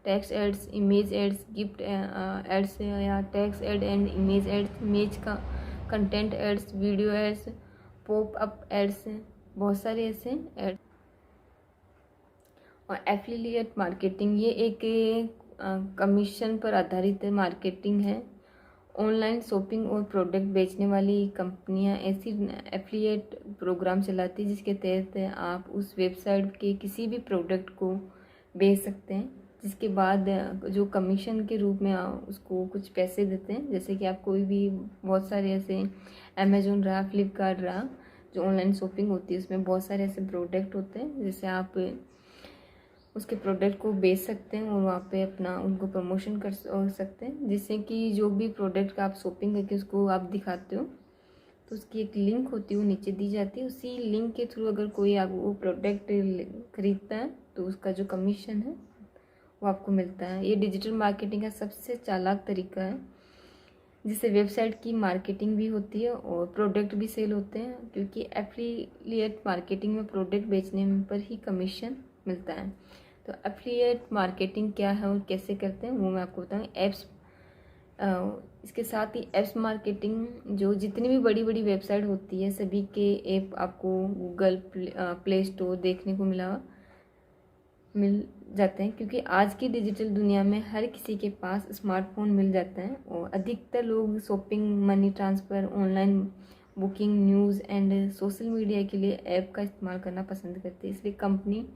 text ads, image ads, gift ads या text ad and image ads, image का content ads, video ads, pop up ads, बहुत सारे ऐसे एड। और एफिलिएट मार्केटिंग, ये एक कमीशन पर आधारित मार्केटिंग है। ऑनलाइन शॉपिंग और प्रोडक्ट बेचने वाली कंपनियां ऐसी एफिलिएट प्रोग्राम चलाती है जिसके तहत आप उस वेबसाइट के किसी भी प्रोडक्ट को बेच सकते हैं, जिसके बाद जो कमीशन के रूप में उसको कुछ पैसे देते हैं। जैसे कि आप कोई भी बहुत सारे ऐसे अमेजोन रहा, फ्लिपकार्ट रहा, जो ऑनलाइन शॉपिंग होती है उसमें बहुत सारे ऐसे प्रोडक्ट होते हैं जिससे आप उसके प्रोडक्ट को बेच सकते हैं और वहाँ पे अपना उनको प्रमोशन कर सकते हैं, जिससे कि जो भी प्रोडक्ट का आप शॉपिंग करके उसको आप दिखाते हो तो उसकी एक लिंक होती है वो नीचे दी जाती है। उसी लिंक के थ्रू अगर कोई आप वो प्रोडक्ट खरीदता है तो उसका जो कमीशन है वो आपको मिलता है। ये डिजिटल मार्केटिंग का सबसे चालाक तरीका है जिससे वेबसाइट की मार्केटिंग भी होती है और प्रोडक्ट भी सेल होते हैं, क्योंकि एफिलिएट मार्केटिंग में प्रोडक्ट बेचने पर ही कमीशन मिलता है। तो एफिलिएट मार्केटिंग क्या है और कैसे करते हैं वो मैं आपको बताऊँ। इसके साथ ही एप्स मार्केटिंग, जो जितनी भी बड़ी बड़ी वेबसाइट होती है सभी के ऐप आपको गूगल प्ले स्टोर देखने को मिल जाते हैं, क्योंकि आज की डिजिटल दुनिया में हर किसी के पास स्मार्टफोन मिल जाता है और अधिकतर लोग shopping, money transfer, online booking, news and social media के लिए ऐप का इस्तेमाल करना पसंद करते हैं। इसलिए कंपनी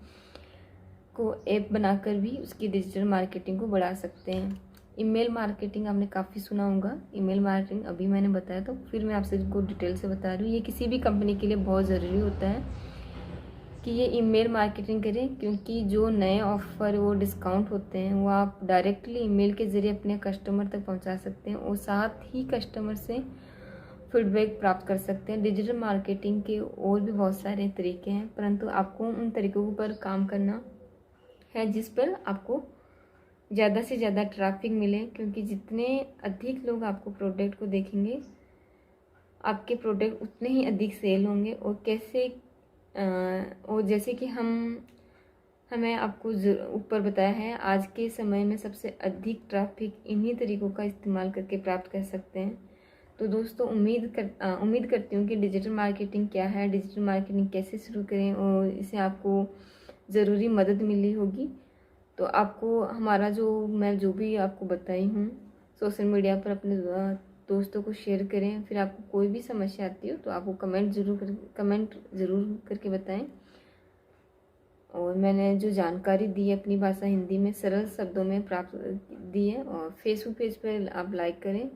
को ऐप बनाकर भी उसकी डिजिटल मार्केटिंग को बढ़ा सकते हैं। ईमेल मार्केटिंग आपने काफ़ी सुना होगा। ईमेल मार्केटिंग अभी मैंने बताया, तो फिर मैं आपसे इसको डिटेल से बता रही हूँ। ये किसी भी कंपनी के लिए बहुत ज़रूरी होता है कि ये ईमेल मार्केटिंग करें, क्योंकि जो नए ऑफ़र वो डिस्काउंट होते हैं वो आप डायरेक्टली ईमेल के ज़रिए अपने कस्टमर तक पहुंचा सकते हैं और साथ ही कस्टमर से फीडबैक प्राप्त कर सकते हैं। डिजिटल मार्केटिंग के और भी बहुत सारे तरीके हैं, परंतु आपको उन तरीकों पर काम करना है जिस पर आपको ज़्यादा से ज़्यादा ट्रैफिक मिले, क्योंकि जितने अधिक लोग आपको प्रोडक्ट को देखेंगे आपके प्रोडक्ट उतने ही अधिक सेल होंगे। और कैसे और जैसे कि हमें आपको ऊपर बताया है, आज के समय में सबसे अधिक ट्रैफिक इन्हीं तरीकों का इस्तेमाल करके प्राप्त कर सकते हैं। तो दोस्तों उम्मीद करती हूँ कि डिजिटल मार्केटिंग क्या है, डिजिटल मार्केटिंग कैसे शुरू करें और इससे आपको ज़रूरी मदद मिली होगी। तो आपको हमारा मैं जो भी आपको बताई हूँ सोशल मीडिया पर अपने दोस्तों को शेयर करें। फिर आपको कोई भी समस्या आती हो तो आपको कमेंट ज़रूर करके बताएं। और मैंने जो जानकारी दी है अपनी भाषा हिंदी में सरल शब्दों में प्राप्त दी है, और फेसबुक पेज पर आप लाइक करें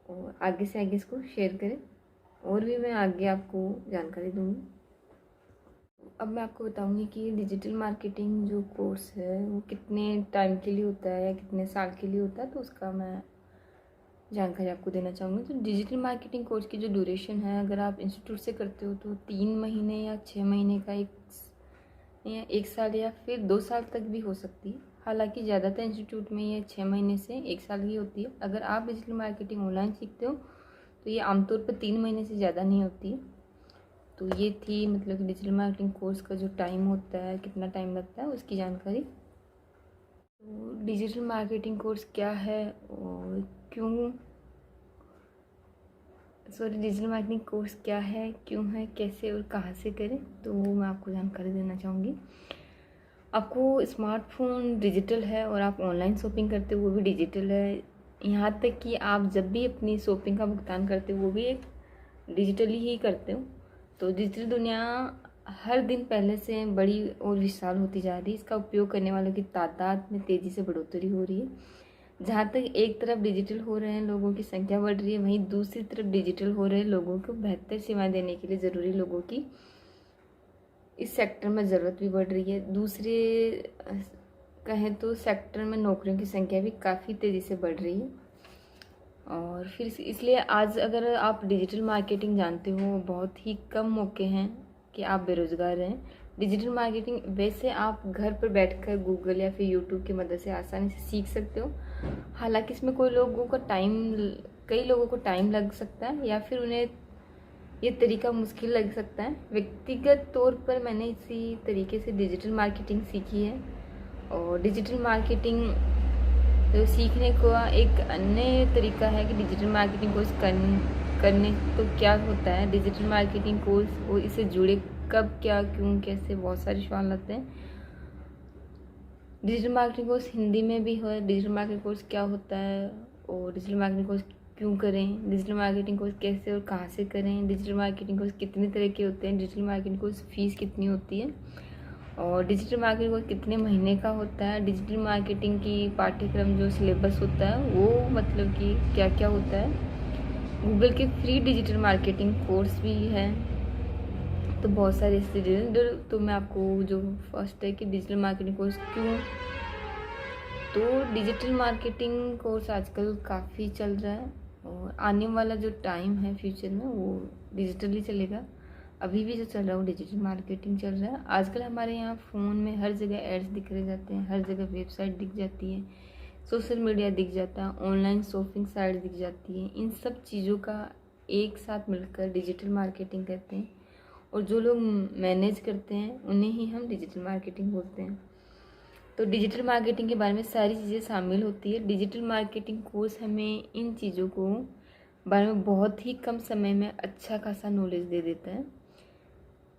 और आगे से आगे इसको शेयर करें, और भी मैं आगे आपको जानकारी दूँगी। अब मैं आपको बताऊंगी कि डिजिटल मार्केटिंग जो कोर्स है वो कितने टाइम के लिए होता है या कितने साल के लिए होता है, तो उसका मैं जानकारी आपको देना चाहूँगी। तो डिजिटल मार्केटिंग कोर्स की जो ड्यूरेशन है, अगर आप इंस्टीट्यूट से करते हो तो 3 महीने या 6 महीने का एक साल या फिर 2 साल तक भी हो सकती है। हालांकि ज़्यादातर इंस्टीट्यूट में ये 6 महीने से 1 साल की होती है। अगर आप डिजिटल मार्केटिंग ऑनलाइन सीखते हो तो ये आमतौर पर 3 महीने से ज़्यादा नहीं होती है। तो ये थी मतलब डिजिटल मार्केटिंग कोर्स का जो टाइम होता है, कितना टाइम लगता है, उसकी जानकारी। तो डिजिटल मार्केटिंग कोर्स क्या है और डिजिटल मार्केटिंग कोर्स क्या है, क्यों है, कैसे और कहाँ से करें, तो वो मैं आपको जानकारी देना चाहूँगी। आपको स्मार्टफोन डिजिटल है और आप ऑनलाइन शॉपिंग करते हो वो भी डिजिटल है। यहाँ तक कि आप जब भी अपनी शॉपिंग का भुगतान करते हो वो भी एक डिजिटली ही करते हो। तो डिजिटल दुनिया हर दिन पहले से बड़ी और विशाल होती जा रही है। इसका उपयोग करने वालों की तादाद में तेज़ी से बढ़ोतरी हो रही है। जहाँ तक एक तरफ डिजिटल हो रहे हैं लोगों की संख्या बढ़ रही है, वहीं दूसरी तरफ डिजिटल हो रहे लोगों को बेहतर सेवाएं देने के लिए ज़रूरी लोगों की इस सेक्टर में ज़रूरत भी बढ़ रही है। दूसरे कहें तो सेक्टर में नौकरियों की संख्या भी काफ़ी तेज़ी से बढ़ रही है। और फिर इसलिए आज अगर आप डिजिटल मार्केटिंग जानते हो, बहुत ही कम मौके हैं कि आप बेरोज़गार रहें। डिजिटल मार्केटिंग वैसे आप घर पर बैठकर गूगल या फिर यूट्यूब की मदद से आसानी से सीख सकते हो। हालांकि इसमें कई लोगों को टाइम लग सकता है या फिर उन्हें ये तरीका मुश्किल लग सकता है। व्यक्तिगत तौर पर मैंने इसी तरीके से डिजिटल मार्केटिंग सीखी है। और डिजिटल मार्केटिंग तो सीखने का एक अन्य तरीका है कि डिजिटल मार्केटिंग कोर्स करने तो क्या होता है डिजिटल मार्केटिंग कोर्स और इससे जुड़े कब, क्या, क्यों, कैसे, बहुत सारे सवाल आते हैं। डिजिटल मार्केटिंग कोर्स हिंदी में भी है। डिजिटल मार्केटिंग कोर्स क्या होता है और डिजिटल मार्केटिंग कोर्स क्यों करें, डिजिटल मार्केटिंग कोर्स कैसे और कहाँ से करें, डिजिटल मार्केटिंग कोर्स कितने तरह के होते हैं, डिजिटल मार्केटिंग कोर्स फीस कितनी होती है और डिजिटल मार्केटिंग कोर्स कितने महीने का होता है, डिजिटल मार्केटिंग की पाठ्यक्रम जो सिलेबस होता है वो मतलब कि क्या क्या होता है। गूगल के फ्री डिजिटल मार्केटिंग कोर्स भी है। तो बहुत सारे इससे तो मैं आपको जो फर्स्ट है कि डिजिटल मार्केटिंग कोर्स क्यों, तो डिजिटल मार्केटिंग कोर्स आजकल काफ़ी चल रहा है और आने वाला जो टाइम है फ्यूचर में वो डिजिटली चलेगा। अभी भी जो चल रहा है वो डिजिटल मार्केटिंग चल रहा है। आजकल हमारे यहाँ फ़ोन में हर जगह एड्स दिख रहे जाते हैं, हर जगह वेबसाइट दिख जाती है, सोशल मीडिया दिख जाता है, ऑनलाइन शॉपिंग साइट दिख जाती है। इन सब चीज़ों का एक साथ मिलकर डिजिटल मार्केटिंग करते हैं और जो लोग मैनेज करते हैं उन्हें ही हम डिजिटल मार्केटिंग बोलते हैं। तो डिजिटल मार्केटिंग के बारे में सारी चीज़ें शामिल होती है। डिजिटल मार्केटिंग कोर्स हमें इन चीज़ों को बारे में बहुत ही कम समय में अच्छा खासा नॉलेज दे देता है।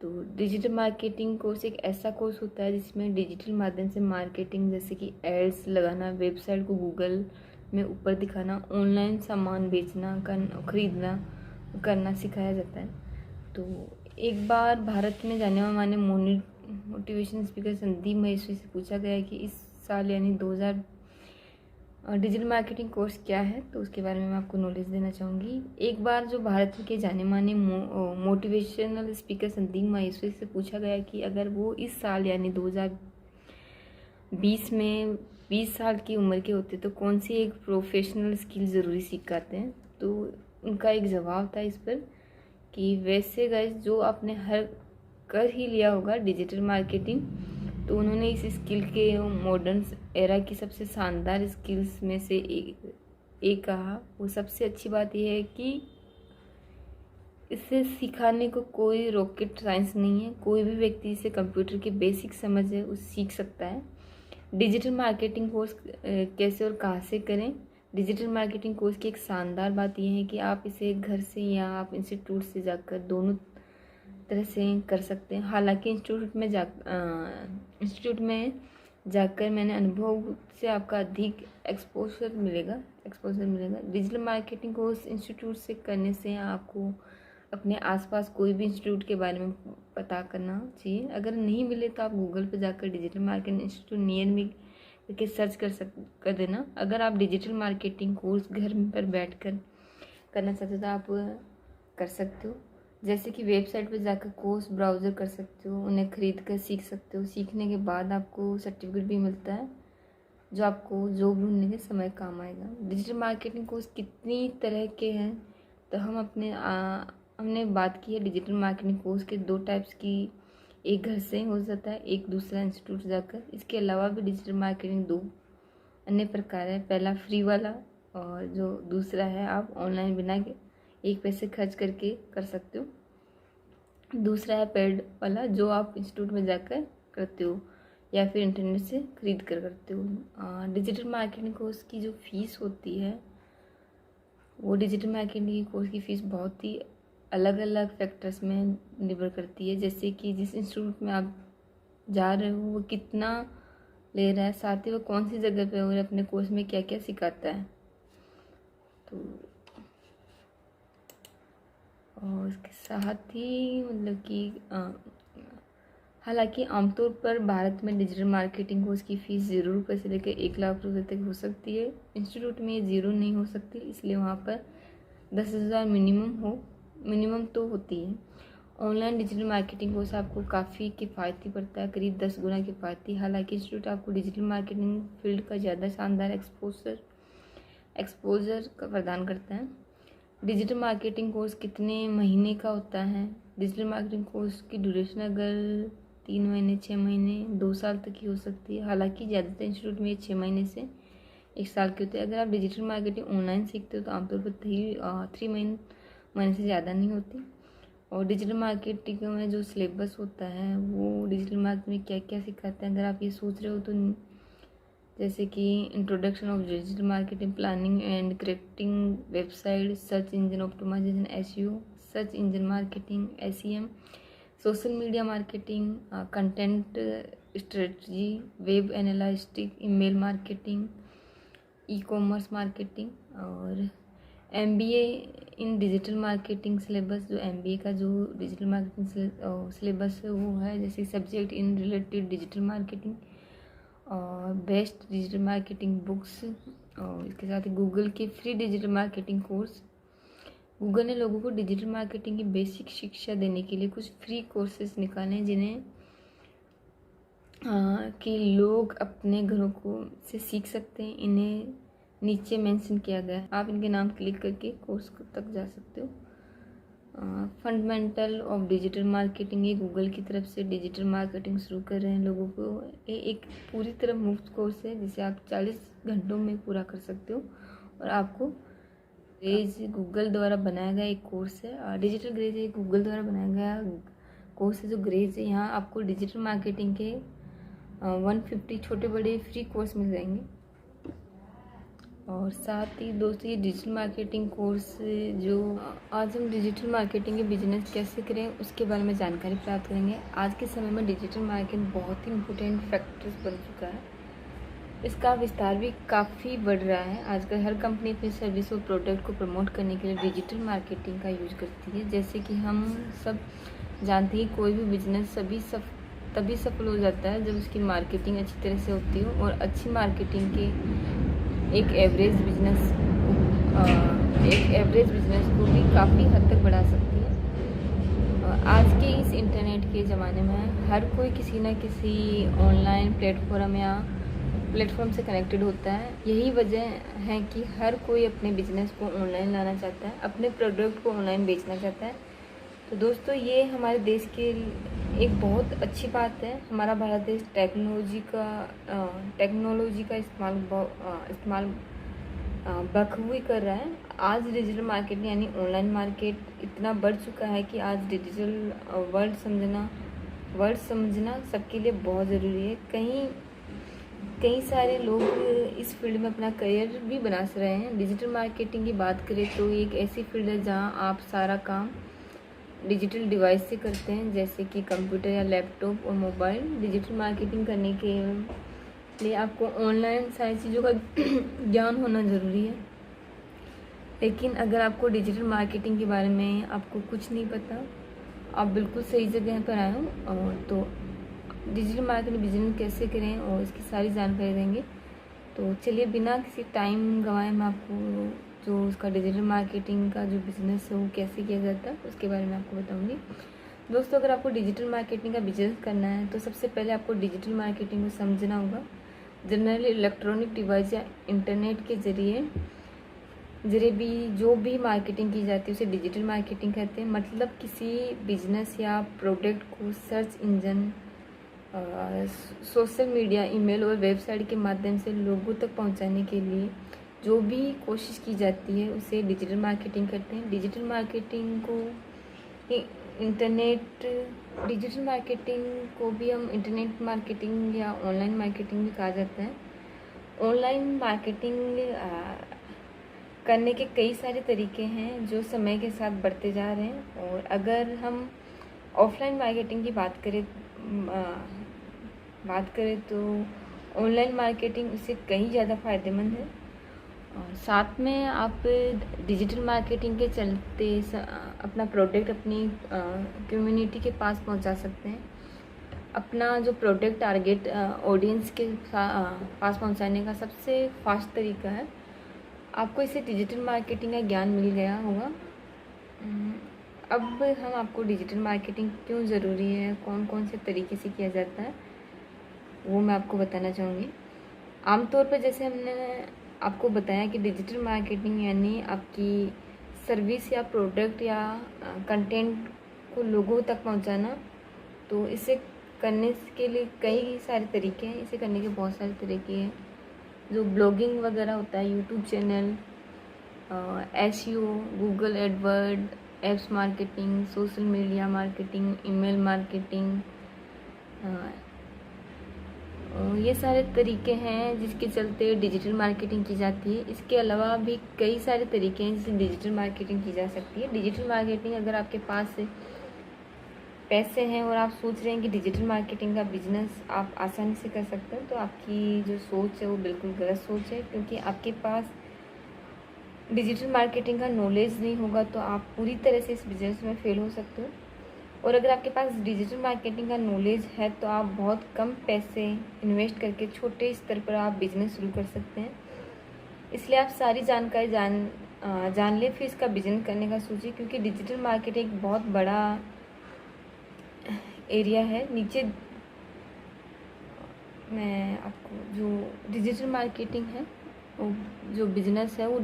तो डिजिटल मार्केटिंग कोर्स एक ऐसा कोर्स होता है जिसमें डिजिटल माध्यम से मार्केटिंग जैसे कि एड्स लगाना, वेबसाइट को गूगल में ऊपर दिखाना, ऑनलाइन सामान बेचना, खरीदना करना सिखाया जाता है। तो एक बार भारत में जाने माने मोटिवेशन स्पीकर संदीप महेश्वरी से पूछा गया कि इस साल यानी डिजिटल मार्केटिंग कोर्स क्या है तो उसके बारे में मैं आपको नॉलेज देना चाहूँगी। एक बार जो भारत के जाने माने मोटिवेशनल स्पीकर संदीप माहेश्वरी से पूछा गया कि अगर वो इस साल यानी 2020 में 20 साल की उम्र के होते तो कौन सी एक प्रोफेशनल स्किल ज़रूरी सीख आते हैं, तो उनका एक जवाब था इस पर कि वैसे गाइस जो आपने हर कर ही लिया होगा डिजिटल मार्केटिंग, तो उन्होंने इस स्किल के मॉडर्न एरा की सबसे शानदार स्किल्स में से एक कहा। वो सबसे अच्छी बात यह है कि इसे सिखाने को कोई रॉकेट साइंस नहीं है, कोई भी व्यक्ति इसे कंप्यूटर की बेसिक समझ है उसे सीख सकता है। डिजिटल मार्केटिंग कोर्स कैसे और कहाँ से करें। डिजिटल मार्केटिंग कोर्स की एक शानदार बात यह है कि आप इसे घर से या आप इंस्टीट्यूट से जाकर दोनों तरह से कर सकते हैं। हालांकि इंस्टीट्यूट में जाकर मैंने अनुभव से आपका अधिक एक्सपोजर मिलेगा। डिजिटल मार्केटिंग कोर्स इंस्टीट्यूट से करने से आपको अपने आसपास कोई भी इंस्टीट्यूट के बारे में पता करना चाहिए। अगर नहीं मिले तो आप गूगल पर जाकर digital marketing institute near me करके सर्च कर देना। अगर आप डिजिटल मार्केटिंग कोर्स घर पर बैठकर करना चाहते हो तो आप कर सकते हो। जैसे कि वेबसाइट पर जाकर कोर्स ब्राउज़र कर सकते हो, उन्हें खरीद कर सीख सकते हो। सीखने के बाद आपको सर्टिफिकेट भी मिलता है जो आपको जॉब ढूंढने के समय काम आएगा। डिजिटल मार्केटिंग कोर्स कितनी तरह के हैं तो हमने बात की है डिजिटल मार्केटिंग कोर्स के 2 टाइप्स की, एक घर से हो जाता है, एक दूसरा इंस्टीट्यूट जाकर। इसके अलावा भी डिजिटल मार्केटिंग 2 अन्य प्रकार है। पहला फ्री वाला और जो दूसरा है आप ऑनलाइन बिना एक पैसे खर्च करके कर सकते हो। दूसरा है पेड वाला जो आप इंस्टीट्यूट में जाकर करते हो या फिर इंटरनेट से खरीद कर करते हो। डिजिटल मार्केटिंग कोर्स की जो फीस होती है वो डिजिटल मार्केटिंग कोर्स की फ़ीस बहुत ही अलग अलग फैक्टर्स में निर्भर करती है। जैसे कि जिस इंस्टीट्यूट में आप जा रहे हो वो कितना ले रहा है, साथ ही वो कौन सी जगह पे और अपने कोर्स में क्या क्या सिखाता है। तो और इसके साथ ही मतलब कि हालांकि आमतौर पर भारत में डिजिटल मार्केटिंग कोर्स की फ़ीस 0 रुपये से लेकर 1 लाख रुपये तक हो सकती है। इंस्टीट्यूट में ये 0 नहीं हो सकती, इसलिए वहाँ पर 10,000 मिनिमम तो होती है। ऑनलाइन डिजिटल मार्केटिंग कोर्स आपको काफ़ी किफ़ायती पड़ता है, करीब 10 गुना किफ़ायती। हालांकि इंस्टीट्यूट आपको डिजिटल मार्केटिंग फील्ड का ज़्यादा शानदार एक्सपोजर प्रदान करता है। डिजिटल मार्केटिंग कोर्स कितने महीने का होता है। डिजिटल मार्केटिंग कोर्स की ड्यूरेशन अगर 3 महीने, 6 महीने, 2 साल तक की हो सकती है। हालांकि ज़्यादातर इंस्टीट्यूट में 6 महीने से 1 साल के होते हैं। अगर आप डिजिटल मार्केटिंग ऑनलाइन सीखते हो तो आमतौर पर 3 महीने से ज़्यादा नहीं होती। और डिजिटल मार्केटिंग में जो सिलेबस होता है वो डिजिटल मार्केटिंग में क्या क्या सिखाते हैं, अगर आप ये सोच रहे हो तो जैसे कि introduction of digital marketing, planning and creating website, search engine optimization SEO, search engine marketing SEM, social media marketing, content strategy, web analytics, email marketing, e-commerce marketing और MBA in digital marketing syllabus. जो MBA का जो digital marketing syllabus है वो है जैसे subject in related digital marketing और best digital marketing books. और इसके साथ ही गूगल के free digital marketing course. Google ने लोगों को डिजिटल मार्केटिंग की बेसिक शिक्षा देने के लिए कुछ फ्री कोर्सेज निकाले हैं जिन्हें कि लोग अपने घरों को से सीख सकते हैं। इन्हें नीचे मेंशन किया गया है, आप इनके नाम क्लिक करके कोर्स तक जा सकते हो। फंडामेंटल ऑफ डिजिटल मार्केटिंग, ये गूगल की तरफ से डिजिटल मार्केटिंग शुरू कर रहे हैं लोगों को। ये एक पूरी तरह मुफ्त कोर्स है जिसे आप 40 घंटों में पूरा कर सकते हो और आपको ग्रेज गूगल द्वारा बनाया गया एक कोर्स है। डिजिटल ग्रेज एक गूगल द्वारा बनाया गया कोर्स है जो ग्रेज है। यहाँ आपको डिजिटल मार्केटिंग के 150 छोटे बड़े फ्री कोर्स मिल जाएंगे। और साथ ही दोस्तों ये डिजिटल मार्केटिंग कोर्स जो आज हम डिजिटल मार्केटिंग के बिजनेस कैसे करें उसके बारे में जानकारी प्राप्त करेंगे। आज के समय में डिजिटल मार्केटिंग बहुत ही इम्पोर्टेंट फैक्टर्स बन चुका है, इसका विस्तार भी काफ़ी बढ़ रहा है। आजकल हर कंपनी अपनी सर्विस और प्रोडक्ट को प्रमोट करने के लिए डिजिटल मार्केटिंग का यूज करती है। जैसे कि हम सब जानते हैं कोई भी बिजनेस तभी सफल हो जाता है जब उसकी मार्केटिंग अच्छी तरह से होती हो और अच्छी मार्केटिंग के एक एवरेज बिजनेस को भी काफ़ी हद तक बढ़ा सकती है। आज के इस इंटरनेट के ज़माने में हर कोई किसी न किसी ऑनलाइन प्लेटफॉर्म से कनेक्टेड होता है। यही वजह है कि हर कोई अपने बिजनेस को ऑनलाइन लाना चाहता है, अपने प्रोडक्ट को ऑनलाइन बेचना चाहता है। तो दोस्तों, ये हमारे देश के एक बहुत अच्छी बात है। हमारा भारत देश टेक्नोलॉजी का इस्तेमाल बखूबी कर रहा है। आज डिजिटल मार्केट यानी ऑनलाइन मार्केट इतना बढ़ चुका है कि आज डिजिटल वर्ल्ड समझना सबके लिए बहुत ज़रूरी है। कई सारे लोग इस फील्ड में अपना करियर भी बना रहे हैं। डिजिटल मार्केटिंग की बात करें तो एक ऐसी फील्ड है जहां आप सारा काम डिजिटल डिवाइस से करते हैं, जैसे कि कंप्यूटर या लैपटॉप और मोबाइल। डिजिटल मार्केटिंग करने के लिए आपको ऑनलाइन सारी चीज़ों का ज्ञान होना ज़रूरी है। लेकिन अगर आपको डिजिटल मार्केटिंग के बारे में आपको कुछ नहीं पता, आप बिल्कुल सही जगह पर आए हो। तो डिजिटल मार्केटिंग बिजनेस कैसे करें और इसकी सारी जानकारी देंगे। तो चलिए बिना किसी टाइम गंवाए मैं आपको जो उसका डिजिटल मार्केटिंग का जो बिज़नेस है वो कैसे किया जाता है उसके बारे में आपको बताऊंगी। दोस्तों, अगर आपको डिजिटल मार्केटिंग का बिजनेस करना है तो सबसे पहले आपको डिजिटल मार्केटिंग को समझना होगा। जनरली इलेक्ट्रॉनिक डिवाइस या इंटरनेट के जरिए भी जो भी मार्केटिंग की जाती है उसे डिजिटल मार्केटिंग कहते हैं। मतलब किसी बिजनेस या प्रोडक्ट को search engine, social media, email और वेबसाइट के माध्यम से लोगों तक पहुंचाने के लिए जो भी कोशिश की जाती है उसे डिजिटल मार्केटिंग करते हैं। डिजिटल मार्केटिंग को भी हम इंटरनेट मार्केटिंग या ऑनलाइन मार्केटिंग भी कहा जाता है। ऑनलाइन मार्केटिंग करने के कई सारे तरीके हैं जो समय के साथ बढ़ते जा रहे हैं। और अगर हम ऑफलाइन मार्केटिंग की बात करें तो ऑनलाइन मार्केटिंग उससे कहीं ज़्यादा फ़ायदेमंद है। और साथ में आप डिजिटल मार्केटिंग के चलते अपना प्रोडक्ट अपनी कम्युनिटी के पास पहुंचा सकते हैं। अपना जो प्रोडक्ट टारगेट ऑडियंस के पास पहुंचाने का सबसे फास्ट तरीका है। आपको इसे डिजिटल मार्केटिंग का ज्ञान मिल गया होगा। अब हम आपको डिजिटल मार्केटिंग क्यों ज़रूरी है, कौन कौन से तरीके से किया जाता है, वो मैं आपको बताना चाहूँगी। आमतौर पर जैसे हमने आपको बताया कि डिजिटल मार्केटिंग यानी आपकी सर्विस या प्रोडक्ट या कंटेंट को लोगों तक पहुंचाना। तो इसे करने के लिए कई सारे तरीके हैं। इसे करने के बहुत सारे तरीके हैं, जो ब्लॉगिंग वगैरह होता है, YouTube channel, SEO, Google Edward, apps marketing, social media marketing, email marketing, ये सारे तरीके हैं जिसके चलते डिजिटल मार्केटिंग की जाती है। इसके अलावा भी कई सारे तरीके हैं जिससे डिजिटल मार्केटिंग की जा सकती है। डिजिटल मार्केटिंग, अगर आपके पास पैसे हैं और आप सोच रहे हैं कि डिजिटल मार्केटिंग का बिजनेस आप आसानी से कर सकते हैं, तो आपकी जो सोच है वो बिल्कुल गलत सोच है। क्योंकि आपके पास डिजिटल मार्केटिंग का नॉलेज नहीं होगा तो आप पूरी तरह से इस बिजनेस में फेल हो सकते हो। और अगर आपके पास डिजिटल मार्केटिंग का नॉलेज है तो आप बहुत कम पैसे इन्वेस्ट करके छोटे स्तर पर आप बिजनेस शुरू कर सकते हैं। इसलिए आप सारी जानकारी जान ले, फिर इसका बिजनेस करने का सोचिए। क्योंकि डिजिटल मार्केटिंग एक बहुत बड़ा एरिया है। नीचे मैं आपको जो डिजिटल मार्केटिंग है वो जो बिजनेस है वो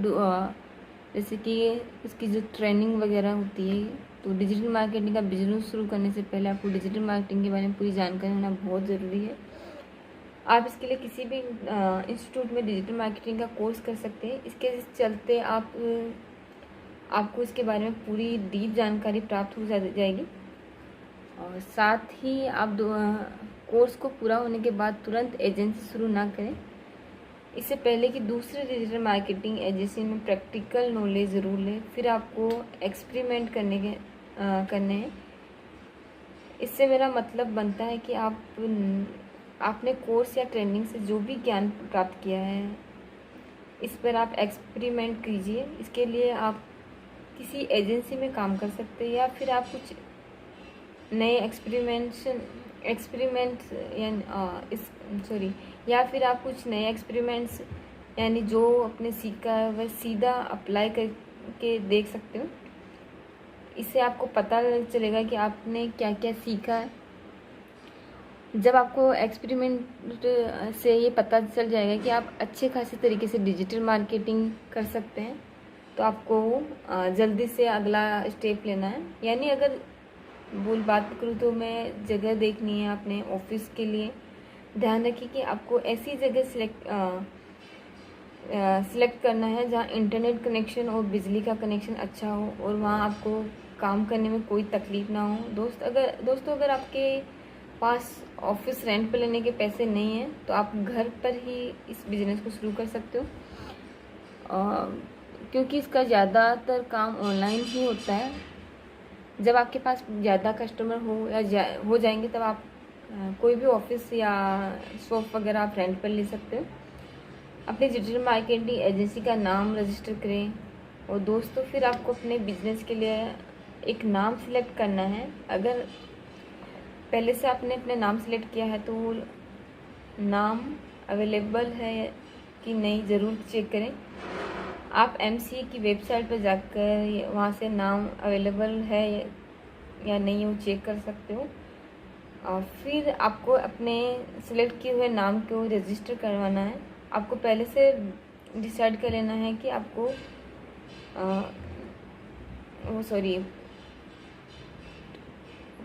जैसे कि इसकी जो ट्रेनिंग वगैरह होती है। तो डिजिटल मार्केटिंग का बिजनेस शुरू करने से पहले आपको डिजिटल मार्केटिंग के बारे में पूरी जानकारी होना बहुत ज़रूरी है। आप इसके लिए किसी भी इंस्टीट्यूट में डिजिटल मार्केटिंग का कोर्स कर सकते हैं। इसके चलते आपको इसके बारे में पूरी डीप जानकारी प्राप्त हो जाएगी। और साथ ही आप कोर्स को पूरा होने के बाद तुरंत एजेंसी शुरू ना करें। इससे पहले कि दूसरे डिजिटल मार्केटिंग एजेंसी में प्रैक्टिकल नॉलेज ज़रूर लें। फिर आपको एक्सपेरिमेंट करने हैं। इससे मेरा मतलब बनता है कि आपने कोर्स या ट्रेनिंग से जो भी ज्ञान प्राप्त किया है इस पर आप एक्सपेरिमेंट कीजिए। इसके लिए आप किसी एजेंसी में काम कर सकते हैं या फिर आप कुछ नए या फिर आप कुछ नए एक्सपेरिमेंट्स यानी जो आपने सीखा है वह सीधा अप्लाई करके देख सकते हो। इससे आपको पता चलेगा कि आपने क्या क्या सीखा है। जब आपको एक्सपेरिमेंट से ये पता चल जाएगा कि आप अच्छे खासे तरीके से डिजिटल मार्केटिंग कर सकते हैं, तो आपको जल्दी से अगला स्टेप लेना है। यानी अगर बात करूँ तो मैं जगह देखनी है अपने ऑफिस के लिए, ध्यान रखिए कि आपको ऐसी जगह सिलेक्ट करना है जहाँ इंटरनेट कनेक्शन और बिजली का कनेक्शन अच्छा हो और वहाँ आपको काम करने में कोई तकलीफ़ ना हो। दोस्तों अगर आपके पास ऑफिस रेंट पर लेने के पैसे नहीं हैं तो आप घर पर ही इस बिज़नेस को शुरू कर सकते हो, क्योंकि इसका ज़्यादातर काम ऑनलाइन ही होता है। जब आपके पास ज़्यादा कस्टमर हो जाएंगे तब आप कोई भी ऑफिस या शॉप वगैरह आप रेंट पर ले सकते हो। अपने डिजिटल मार्केटिंग एजेंसी का नाम रजिस्टर करें और दोस्तों फिर आपको अपने बिजनेस के लिए एक नाम सिलेक्ट करना है। अगर पहले से आपने अपने नाम सिलेक्ट किया है तो वो नाम अवेलेबल है कि नहीं ज़रूर चेक करें। आप एमसीए की वेबसाइट पर जाकर वहाँ से नाम अवेलेबल है या नहीं वो चेक कर सकते हो। और फिर आपको अपने सिलेक्ट किए हुए नाम को रजिस्टर करवाना है। आपको पहले से डिसाइड कर लेना है कि आपको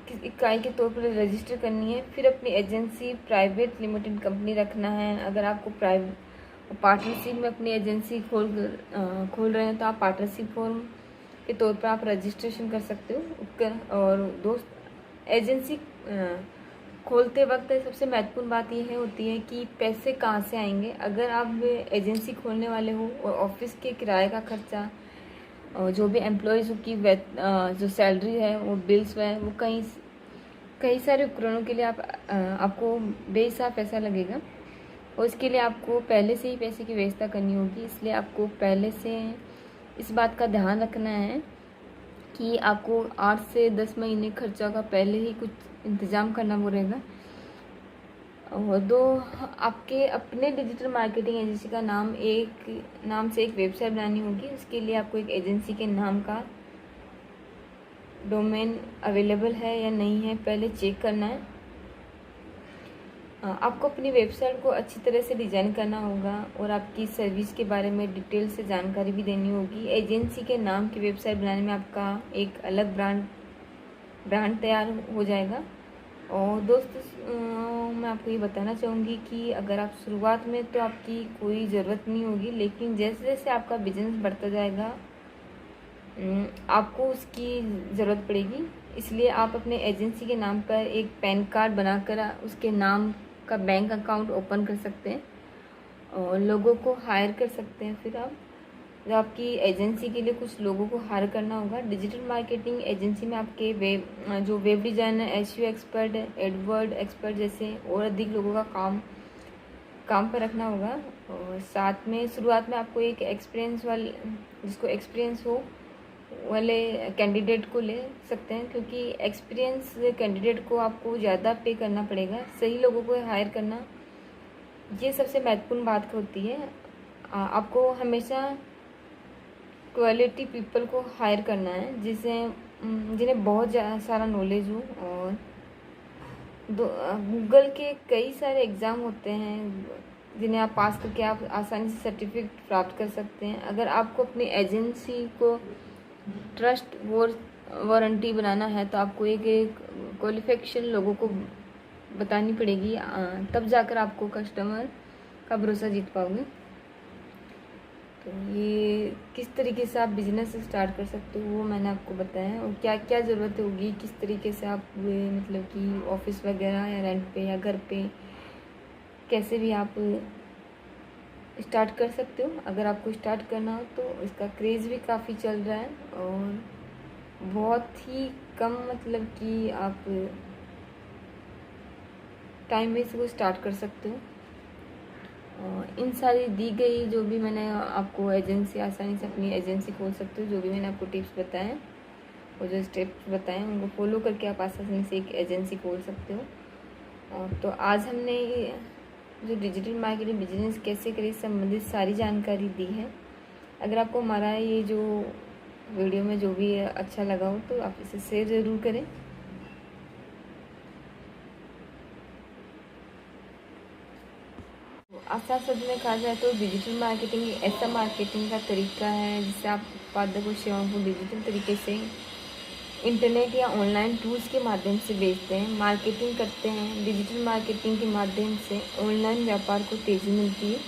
किस इकाई के तौर पर रजिस्टर करनी है। फिर अपनी एजेंसी प्राइवेट लिमिटेड कंपनी रखना है। अगर आपको पार्टनरशिप में अपनी एजेंसी खोल रहे हैं तो आप पार्टनरशिप फॉर्म के तौर पर आप रजिस्ट्रेशन कर सकते हो। और दोस्त एजेंसी खोलते वक्त सबसे महत्वपूर्ण बात यह होती है कि पैसे कहाँ से आएंगे। अगर आप एजेंसी खोलने वाले हो और ऑफिस के किराए का खर्चा और जो भी एम्प्लॉयज़ की जो सैलरी है वो बिल्स है वो कई सारे उपकरणों के लिए आपको बेहिसाब पैसा लगेगा और इसके लिए आपको पहले से ही पैसे की व्यवस्था करनी होगी। इसलिए आपको पहले से इस बात का ध्यान रखना है कि आपको 8 से 10 महीने खर्चा का पहले ही कुछ इंतज़ाम करना पड़ेगा। और आपके अपने डिजिटल मार्केटिंग एजेंसी का नाम से एक वेबसाइट बनानी होगी। उसके लिए आपको एक एजेंसी के नाम का डोमेन अवेलेबल है या नहीं है पहले चेक करना है। आपको अपनी वेबसाइट को अच्छी तरह से डिज़ाइन करना होगा और आपकी सर्विस के बारे में डिटेल से जानकारी भी देनी होगी। एजेंसी के नाम की वेबसाइट बनाने में आपका एक अलग ब्रांड तैयार हो जाएगा। और मैं आपको ये बताना चाहूँगी कि अगर आप शुरुआत में तो आपकी कोई ज़रूरत नहीं होगी, लेकिन जैसे जैसे आपका बिजनेस बढ़ता जाएगा आपको उसकी ज़रूरत पड़ेगी। इसलिए आप अपने एजेंसी के नाम पर एक पैन कार्ड बनाकर उसके नाम का बैंक अकाउंट ओपन कर सकते हैं और लोगों को हायर कर सकते हैं। फिर जब आपकी एजेंसी के लिए कुछ लोगों को हायर करना होगा। डिजिटल मार्केटिंग एजेंसी में आपके web designer, SEO expert, Edward expert जैसे और अधिक लोगों का काम पर रखना होगा। और साथ में शुरुआत में आपको एक जिसको एक्सपीरियंस हो वाले कैंडिडेट को ले सकते हैं, क्योंकि एक्सपीरियंस कैंडिडेट को आपको ज़्यादा पे करना पड़ेगा। सही लोगों को हायर करना ये सबसे महत्वपूर्ण बात होती है। आपको हमेशा क्वालिटी पीपल को हायर करना है जिन्हें बहुत सारा नॉलेज हो। और गूगल के कई सारे एग्ज़ाम होते हैं जिन्हें आप पास करके आप आसानी से सर्टिफिकेट प्राप्त कर सकते हैं। अगर आपको अपनी एजेंसी को ट्रस्ट वारंटी बनाना है तो आपको एक क्वालिफिकेशन लोगों को बतानी पड़ेगी, तब जाकर आपको कस्टमर का भरोसा जीत पाओगे। तो ये किस तरीके से आप बिज़नेस स्टार्ट कर सकते हो वो मैंने आपको बताया, और क्या क्या ज़रूरत होगी, किस तरीके से आप मतलब कि ऑफिस वगैरह या रेंट पे या घर पे कैसे भी आप स्टार्ट कर सकते हो। अगर आपको स्टार्ट करना हो तो इसका क्रेज़ भी काफ़ी चल रहा है और बहुत ही कम मतलब कि आप टाइम में इसको स्टार्ट कर सकते हो। इन सारी दी गई जो भी मैंने आपको एजेंसी आसानी से अपनी एजेंसी खोल सकते हो, जो भी मैंने आपको टिप्स बताए और जो स्टेप्स बताए उनको फॉलो करके आप आसानी से एक एजेंसी खोल सकते हो। तो आज हमने जो डिजिटल मार्केटिंग बिजनेस कैसे करें संबंधित सारी जानकारी दी है। अगर आपको हमारा ये जो वीडियो में जो भी अच्छा लगा हो तो आप इसे शेयर ज़रूर करें। आसान शब्द में कहा जाए तो डिजिटल मार्केटिंग एक ऐसा मार्केटिंग का तरीका है जिससे आप उत्पादक और सेवाओं को डिजिटल तरीके से इंटरनेट या ऑनलाइन टूल्स के माध्यम से बेचते हैं, मार्केटिंग करते हैं। डिजिटल मार्केटिंग के माध्यम से ऑनलाइन व्यापार को तेज़ी मिलती है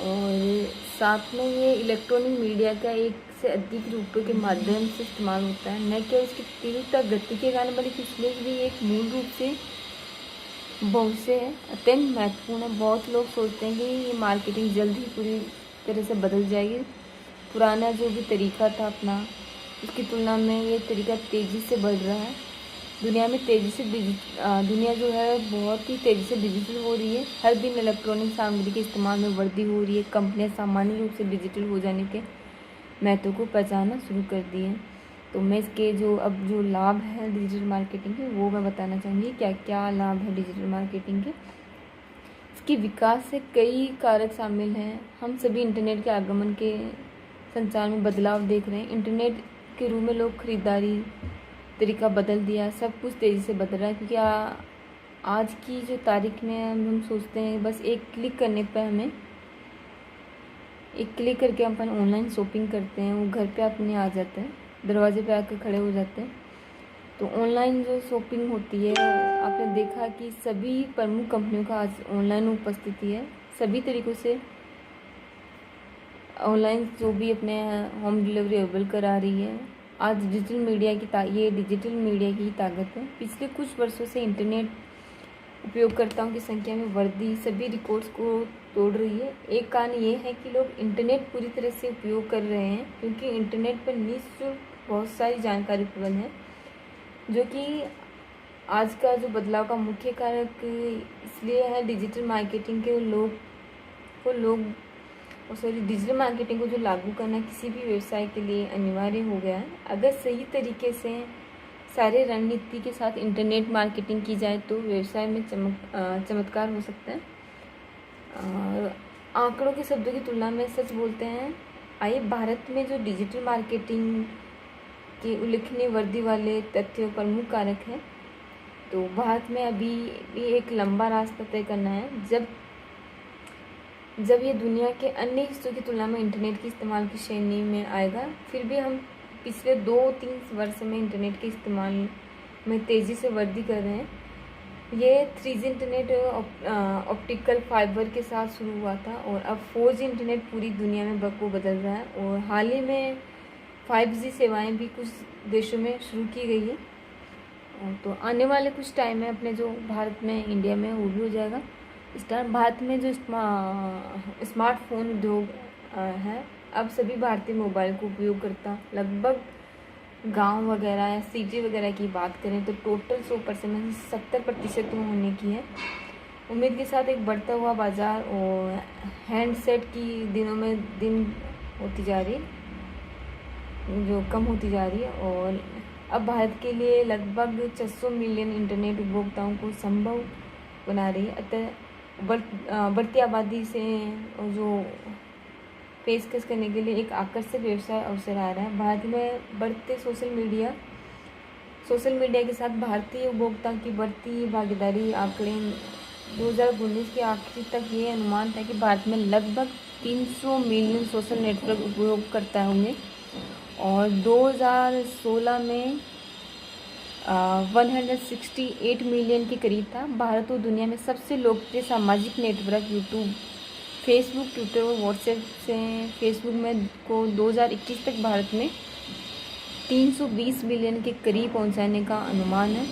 और साथ में ये इलेक्ट्रॉनिक मीडिया का एक से अधिक रूपों के माध्यम से इस्तेमाल होता है, न केवल इसकी तीव्रता गति के कारण बल्कि इसलिए भी एक मूल रूप से बहुत से अत्यंत महत्वपूर्ण है। बहुत लोग सोचते हैं कि ये मार्केटिंग जल्द ही पूरी तरह से बदल जाएगी। पुराना जो भी तरीका था अपना, उसकी तुलना में ये तरीका तेज़ी से बढ़ रहा है। दुनिया में तेज़ी से दुनिया जो है बहुत ही तेज़ी से डिजिटल हो रही है। हर दिन इलेक्ट्रॉनिक सामग्री के इस्तेमाल में वृद्धि हो रही है। कंपनियां सामान्य रूप से डिजिटल हो जाने के महत्व को पहचानना शुरू कर दिए हैं। तो मैं इसके जो लाभ हैं डिजिटल मार्केटिंग के वो मैं बताना चाहूँगी। क्या क्या लाभ है डिजिटल मार्केटिंग के। इसके विकास से कई कारक शामिल हैं। हम सभी इंटरनेट के आगमन के संचार में बदलाव देख रहे हैं। इंटरनेट के रूप में लोग खरीदारी तरीका बदल दिया, सब कुछ तेज़ी से बदल रहा है क्योंकि आज की जो तारीख में हम सोचते हैं बस एक क्लिक करने पर हमें एक क्लिक करके अपन ऑनलाइन शॉपिंग करते हैं, वो घर पे अपने आ जाता है, दरवाजे पे आकर खड़े हो जाते हैं। तो ऑनलाइन जो शॉपिंग होती है, आपने देखा कि सभी प्रमुख कंपनियों का आज ऑनलाइन उपस्थिति है। सभी तरीक़ों से ऑनलाइन जो भी अपने होम डिलीवरी अवेलेबल करा रही है। आज डिजिटल मीडिया ये डिजिटल मीडिया की ताकत है। पिछले कुछ वर्षों से इंटरनेट उपयोगकर्ताओं की संख्या में वृद्धि सभी रिकॉर्ड्स को तोड़ रही है। एक कारण ये है कि लोग इंटरनेट पूरी तरह से उपयोग कर रहे हैं क्योंकि इंटरनेट पर निःशुल्क बहुत सारी जानकारी उपलब्ध है, जो कि आज का जो बदलाव का मुख्य कारक इसलिए है डिजिटल मार्केटिंग के डिजिटल मार्केटिंग को जो लागू करना किसी भी व्यवसाय के लिए अनिवार्य हो गया है। अगर सही तरीके से सारे रणनीति के साथ इंटरनेट मार्केटिंग की जाए तो व्यवसाय में चमत्कार हो सकता है। आंकड़ों के शब्दों की तुलना में सच बोलते हैं। आइए भारत में जो डिजिटल मार्केटिंग की उल्लेखनीय वृद्धि वाले तथ्य प्रमुख कारक हैं, तो भारत में अभी भी एक लंबा रास्ता तय करना है। जब ये दुनिया के अन्य हिस्सों की तुलना में इंटरनेट के इस्तेमाल की श्रेणी में आएगा, फिर भी हम पिछले 2-3 वर्ष में इंटरनेट के इस्तेमाल में तेज़ी से वृद्धि कर रहे हैं। ये 3G इंटरनेट ऑप्टिकल फाइबर के साथ शुरू हुआ था और अब 4G इंटरनेट पूरी दुनिया में को बदल रहा है और हाल ही में 5G सेवाएं भी कुछ देशों में शुरू की गई है। तो आने वाले कुछ टाइम में अपने जो भारत में, इंडिया में वो भी हो जाएगा। इस टाइम भारत में जो स्मार्टफोन उद्योग है, अब सभी भारतीय मोबाइल को उपयोग करता लगभग गांव वगैरह या सिटी वगैरह की बात करें तो टोटल 100% में 70% होने की है। उम्मीद के साथ एक बढ़ता हुआ बाजार और हैंडसेट की दिनों में दिन होती जा रही है, जो कम होती जा रही है और अब भारत के लिए लगभग 600 मिलियन इंटरनेट उपभोक्ताओं को संभव बना रही है। अतः बढ़ती आबादी से जो पेशकश करने के लिए एक आकर्षक व्यवसाय अवसर आ रहा है। भारत में बढ़ते सोशल मीडिया के साथ भारतीय उपभोक्ता की बढ़ती भागीदारी आंकड़े 2019 के आखिरी तक ये अनुमान था कि भारत में लगभग 300 मिलियन सोशल नेटवर्क उपयोगकर्ता होंगे और 2016 में 168 मिलियन के करीब था। भारत और दुनिया में सबसे लोकप्रिय सामाजिक नेटवर्क यूट्यूब, फेसबुक, ट्विटर और व्हाट्सएप से फेसबुक में को 2021 तक भारत में 320 मिलियन के करीब पहुंचाने का अनुमान है।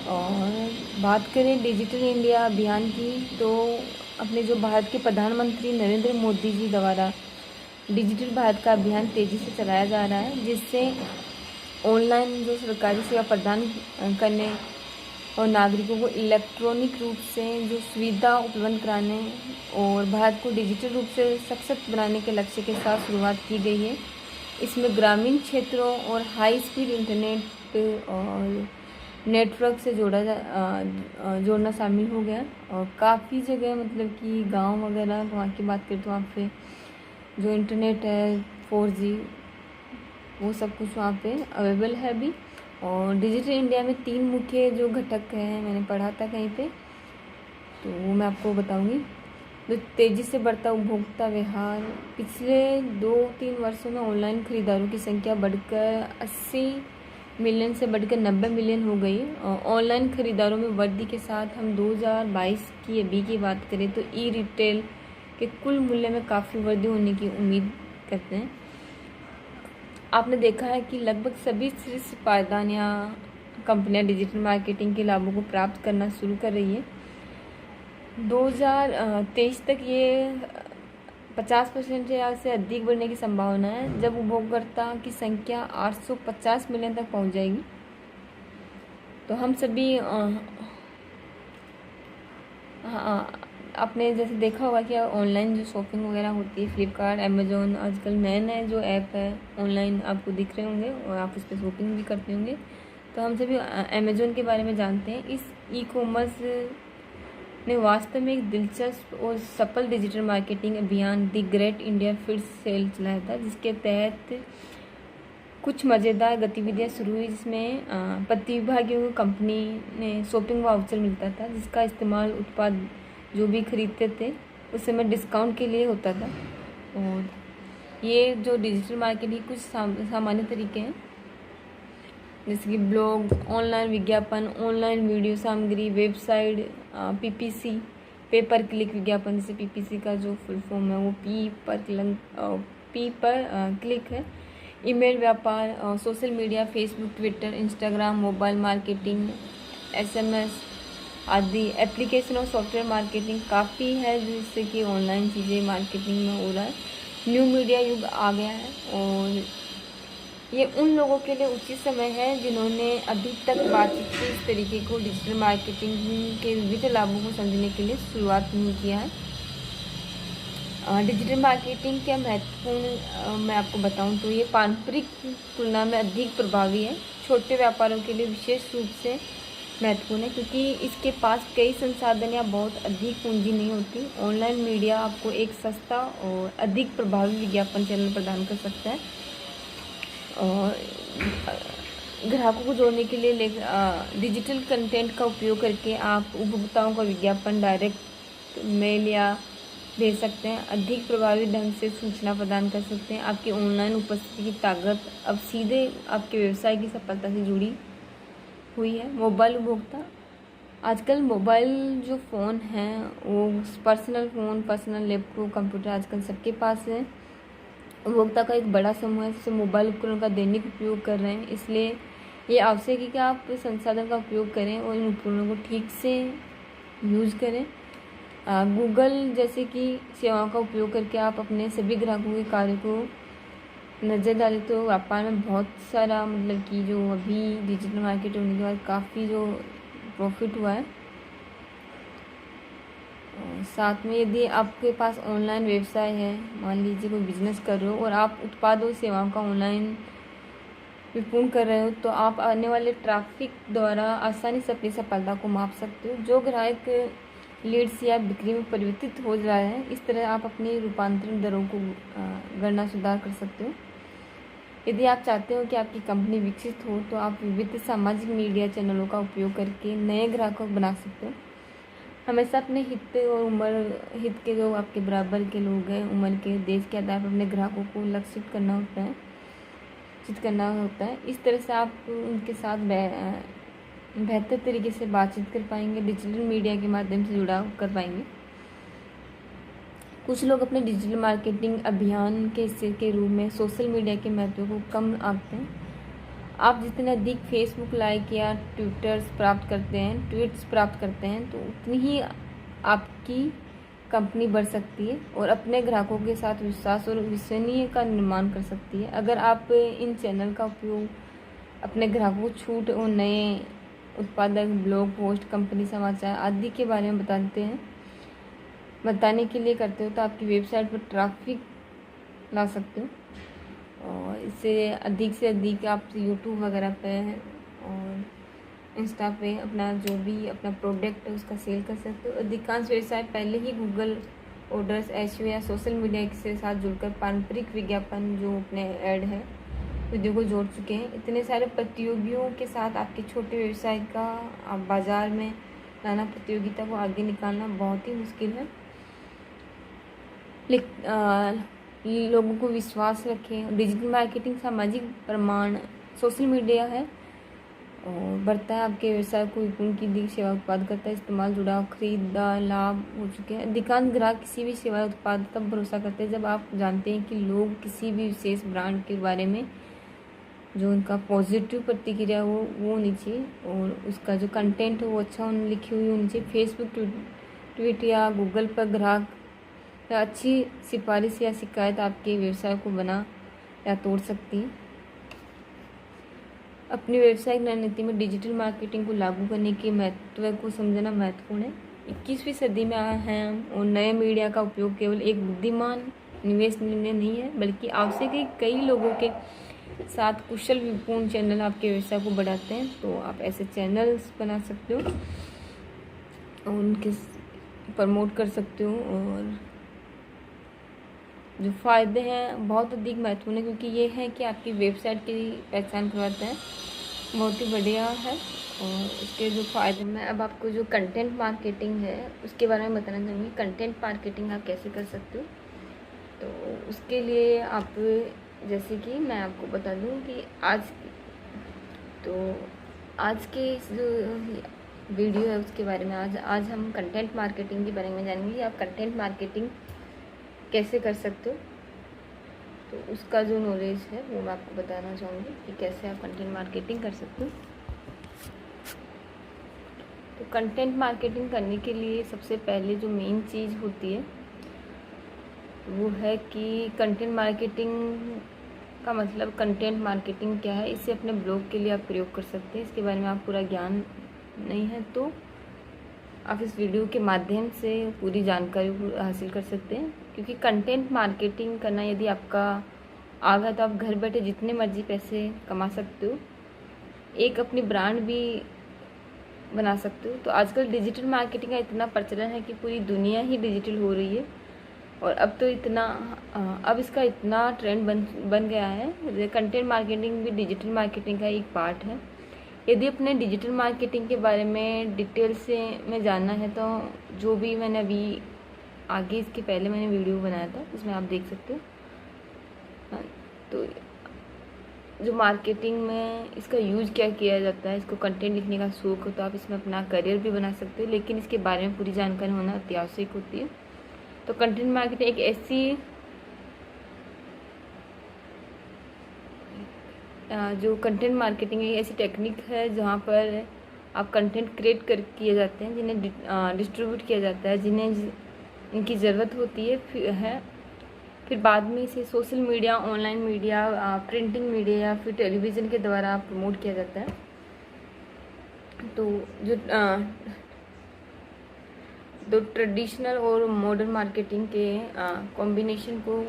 और बात करें डिजिटल इंडिया अभियान की, तो अपने जो भारत के प्रधानमंत्री नरेंद्र मोदी जी द्वारा डिजिटल भारत का अभियान तेज़ी से चलाया जा रहा है, जिससे ऑनलाइन जो सरकारी सेवा प्रदान करने और नागरिकों को इलेक्ट्रॉनिक रूप से जो सुविधा उपलब्ध कराने और भारत को डिजिटल रूप से सशक्त बनाने के लक्ष्य के साथ शुरुआत की गई है। इसमें ग्रामीण क्षेत्रों और हाई स्पीड इंटरनेट और नेटवर्क से जोड़ना शामिल हो गया। और काफ़ी जगह मतलब कि गांव वगैरह वहाँ की बात करें तो वहाँ पे जो इंटरनेट है 4G वो सब कुछ वहाँ पे अवेलेबल है अभी। और डिजिटल इंडिया में 3 मुख्य जो घटक हैं, मैंने पढ़ा था कहीं पे, तो वो मैं आपको बताऊंगी। तो तेज़ी से बढ़ता उपभोक्ता व्यवहार, पिछले 2-3 वर्षों में ऑनलाइन खरीदारों की संख्या बढ़कर 80 मिलियन से बढ़कर 90 मिलियन हो गई। ऑनलाइन खरीदारों में वृद्धि के साथ हम 2022 की अभी की बात करें तो ई रिटेल के कुल मूल्य में काफ़ी वृद्धि होने की उम्मीद करते हैं। आपने देखा है कि लगभग सभी शीर्ष पायदान या कंपनियां डिजिटल मार्केटिंग के लाभों को प्राप्त करना शुरू कर रही है। 2023 तक ये 50% या से अधिक बढ़ने की संभावना है, जब उपभोक्ता की संख्या 850 मिलियन तक पहुंच जाएगी। तो हम सभी आपने जैसे देखा होगा कि ऑनलाइन जो शॉपिंग वगैरह होती है, फ्लिपकार्ट, अमेजोन, आजकल नए नए जो ऐप है ऑनलाइन आपको दिख रहे होंगे और आप उस पर शॉपिंग भी करते होंगे। तो हम सभी अमेजोन के बारे में जानते हैं। इस ई कॉमर्स ने वास्तव में एक दिलचस्प और सफल डिजिटल मार्केटिंग अभियान the great India feed sale चलाया था, जिसके तहत कुछ मज़ेदार गतिविधियां शुरू हुई, जिसमें प्रतिभागियों को कंपनी ने शॉपिंग वाउचर मिलता था, जिसका इस्तेमाल उत्पाद जो भी खरीदते थे उस समय डिस्काउंट के लिए होता था। और ये जो डिजिटल मार्केटिंग कुछ सामान्य तरीके हैं, जैसे कि ब्लॉग, ऑनलाइन विज्ञापन, ऑनलाइन वीडियो सामग्री, वेबसाइट, PPC, पे पर क्लिक विज्ञापन, जैसे PPC का जो फुल फॉर्म है वो पी पर क्लिक है। ईमेल व्यापार, social media, Facebook, Twitter, Instagram, mobile marketing, SMS आदि। एप्लीकेशन और सॉफ्टवेयर मार्केटिंग काफ़ी है जिससे कि ऑनलाइन चीज़ें मार्केटिंग में हो रहा है। न्यू मीडिया युग आ गया है और ये उन लोगों के लिए उचित समय है जिन्होंने अभी तक बातचीत के इस तरीके को डिजिटल मार्केटिंग के विविध लाभों को समझने के लिए शुरुआत नहीं किया है। डिजिटल मार्केटिंग क्या महत्वपूर्ण मैं आपको बताऊं तो ये पारंपरिक तुलना में अधिक प्रभावी है। छोटे व्यापारों के लिए विशेष रूप से महत्वपूर्ण है क्योंकि इसके पास कई संसाधन या बहुत अधिक पूंजी नहीं होती। ऑनलाइन मीडिया आपको एक सस्ता और अधिक प्रभावी विज्ञापन चैनल प्रदान कर सकता है और ग्राहकों को जोड़ने के लिए डिजिटल कंटेंट का उपयोग करके आप उपभोक्ताओं का विज्ञापन डायरेक्ट मेल या भेज सकते हैं, अधिक प्रभावी ढंग से सूचना प्रदान कर सकते हैं। आपकी ऑनलाइन उपस्थिति की ताकत अब सीधे आपके व्यवसाय की सफलता से जुड़ी हुई है। मोबाइल उपभोक्ता, आजकल मोबाइल जो फ़ोन हैं वो personal phone, personal laptop, computer आजकल सबके पास है। उपभोक्ता का एक बड़ा समूह है जिससे मोबाइल उपकरण का दैनिक उपयोग कर रहे हैं, इसलिए ये आवश्यक है कि आप संसाधन का उपयोग करें और इन उपकरणों को ठीक से यूज़ करें। गूगल जैसे कि सेवाओं का उपयोग करके आप अपने सभी ग्राहकों के कार्य को नज़र डालें तो व्यापार में बहुत सारा मतलब कि जो अभी डिजिटल मार्केट होने के बाद काफ़ी जो प्रॉफिट हुआ है। साथ में यदि आपके पास ऑनलाइन व्यवसाय है, मान लीजिए कोई बिजनेस कर रहे हो और आप उत्पाद और सेवाओं का ऑनलाइन विपणन कर रहे हो, तो आप आने वाले ट्रैफिक द्वारा आसानी से अपनी सफलता को माप सकते हो। जो ग्राहक लीड्स या बिक्री में परिवर्तित हो रहा है, इस तरह आप अपनी रूपांतरण दरों को गणना सुधार कर सकते हो। यदि आप चाहते हो कि आपकी कंपनी विकसित हो तो आप विविध सामाजिक मीडिया चैनलों का उपयोग करके नए ग्राहकों बना सकते हो। हमेशा अपने हित और उम्र, हित के जो आपके बराबर के लोग हैं, उम्र के, देश के आधार पर अपने ग्राहकों को लक्षित करना होता है। इस तरह से आप उनके साथ बेहतर तरीके से बातचीत कर पाएंगे, डिजिटल मीडिया के माध्यम से जुड़ाव कर पाएंगे। कुछ लोग अपने डिजिटल मार्केटिंग अभियान के हिस्से के रूप में सोशल मीडिया के महत्व को कम आंकते हैं। आप जितने अधिक फेसबुक लाइक या ट्वीट्स प्राप्त करते हैं तो उतनी ही आपकी कंपनी बढ़ सकती है और अपने ग्राहकों के साथ विश्वास और विश्वसनीय का निर्माण कर सकती है। अगर आप इन चैनल का उपयोग अपने ग्राहकों को छूट और नए उत्पादक, ब्लॉग पोस्ट, कंपनी समाचार आदि के बारे में बताने के लिए करते हो तो आपकी वेबसाइट पर ट्रैफिक ला सकते हो और इससे अधिक से अधिक आप यूट्यूब वगैरह पे और इंस्टा पे अपना जो भी अपना प्रोडक्ट है उसका सेल कर सकते हो। अधिकांश व्यवसाय पहले ही गूगल ऑर्डर्स, एसईओ या सोशल मीडिया के साथ जुड़कर पारंपरिक विज्ञापन जो अपने ऐड है वीडियो को जोड़ चुके हैं। इतने सारे प्रतियोगियों के साथ आपके छोटे व्यवसाय का आप बाज़ार में लाना, प्रतियोगिता को आगे निकालना बहुत ही मुश्किल है। लोगों को विश्वास रखें। डिजिटल मार्केटिंग सामाजिक प्रमाण सोशल मीडिया है और बढ़ता है आपके व्यवसाय को विपणन की दी सेवा उत्पाद करता है, इस्तेमाल, जुड़ाव, खरीदार लाभ हो चुके हैं। अधिकांश ग्राहक किसी भी सेवा उत्पाद तब भरोसा करते हैं जब आप जानते हैं कि लोग किसी भी विशेष ब्रांड के बारे में जो उनका पॉजिटिव प्रतिक्रिया हो वो होनी चाहिए और उसका जो कंटेंट हो वो अच्छा लिखी हुई होनी चाहिए। फेसबुक, ट्वीट या गूगल पर ग्राहक या अच्छी सिफारिश या शिकायत आपके व्यवसाय को बना या तोड़ सकती है। अपनी व्यावसायिक रणनीति में डिजिटल मार्केटिंग को लागू करने के महत्व को समझना महत्वपूर्ण है। 21वीं सदी में हैं हम और नए मीडिया का उपयोग केवल एक बुद्धिमान निवेश निर्णय नहीं है बल्कि आवश्यक है। कई लोगों के साथ कुशल विपूर्ण चैनल आपके व्यवसाय को बढ़ाते हैं, तो आप ऐसे चैनल्स बना सकते हो और उनके प्रमोट कर सकते हो। और जो फ़ायदे हैं बहुत अधिक महत्वपूर्ण है क्योंकि ये है कि आपकी वेबसाइट की पहचान करवाता है, बहुत ही बढ़िया है। और इसके जो फ़ायदे में अब आपको जो कंटेंट मार्केटिंग है उसके बारे में बताना चाहूँगी। कंटेंट मार्केटिंग आप कैसे कर सकते हो, तो उसके लिए आप जैसे कि मैं आपको बता दूं कि आज के इस जो वीडियो है उसके बारे में आज हम कंटेंट मार्केटिंग के बारे में जानेंगे कि आप कंटेंट मार्केटिंग कैसे कर सकते हो। तो उसका जो नॉलेज है वो मैं आपको बताना चाहूँगी कि कैसे आप कंटेंट मार्केटिंग कर सकते हो। तो कंटेंट मार्केटिंग करने के लिए सबसे पहले जो मेन चीज़ होती है वो है कि कंटेंट मार्केटिंग का मतलब कंटेंट मार्केटिंग क्या है, इसे अपने ब्लॉग के लिए आप प्रयोग कर सकते हैं। इसके बारे में आप पूरा ज्ञान नहीं है तो आप इस वीडियो के माध्यम से पूरी जानकारी हासिल कर सकते हैं। क्योंकि कंटेंट मार्केटिंग करना यदि आपका आ गया तो आप घर बैठे जितने मर्जी पैसे कमा सकते हो, एक अपनी ब्रांड भी बना सकते हो। तो आजकल डिजिटल मार्केटिंग का इतना प्रचलन है कि पूरी दुनिया ही डिजिटल हो रही है और अब इसका इतना ट्रेंड बन गया है। कंटेंट मार्केटिंग भी डिजिटल मार्केटिंग का एक पार्ट है। यदि अपने डिजिटल मार्केटिंग के बारे में डिटेल से में जानना है तो जो भी मैंने अभी आगे इसके पहले मैंने वीडियो बनाया था उसमें आप देख सकते हो। तो जो मार्केटिंग में इसका यूज क्या किया जाता है, इसको कंटेंट लिखने का शौक हो तो आप इसमें अपना करियर भी बना सकते हो, लेकिन इसके बारे में पूरी जानकारी होना अति आवश्यक होती है। तो कंटेंट मार्केटिंग एक ऐसी जो कंटेंट मार्केटिंग है ऐसी टेक्निक है जहाँ पर आप कंटेंट क्रिएट किए जाते हैं, जिन्हें डिस्ट्रीब्यूट किया जाता है, जिन्हें इनकी ज़रूरत होती है। फिर बाद में इसे social media, online media, printing media या फिर टेलीविज़न के द्वारा प्रमोट किया जाता है। तो जो ट्रेडिशनल और मॉडर्न मार्केटिंग के कॉम्बिनेशन को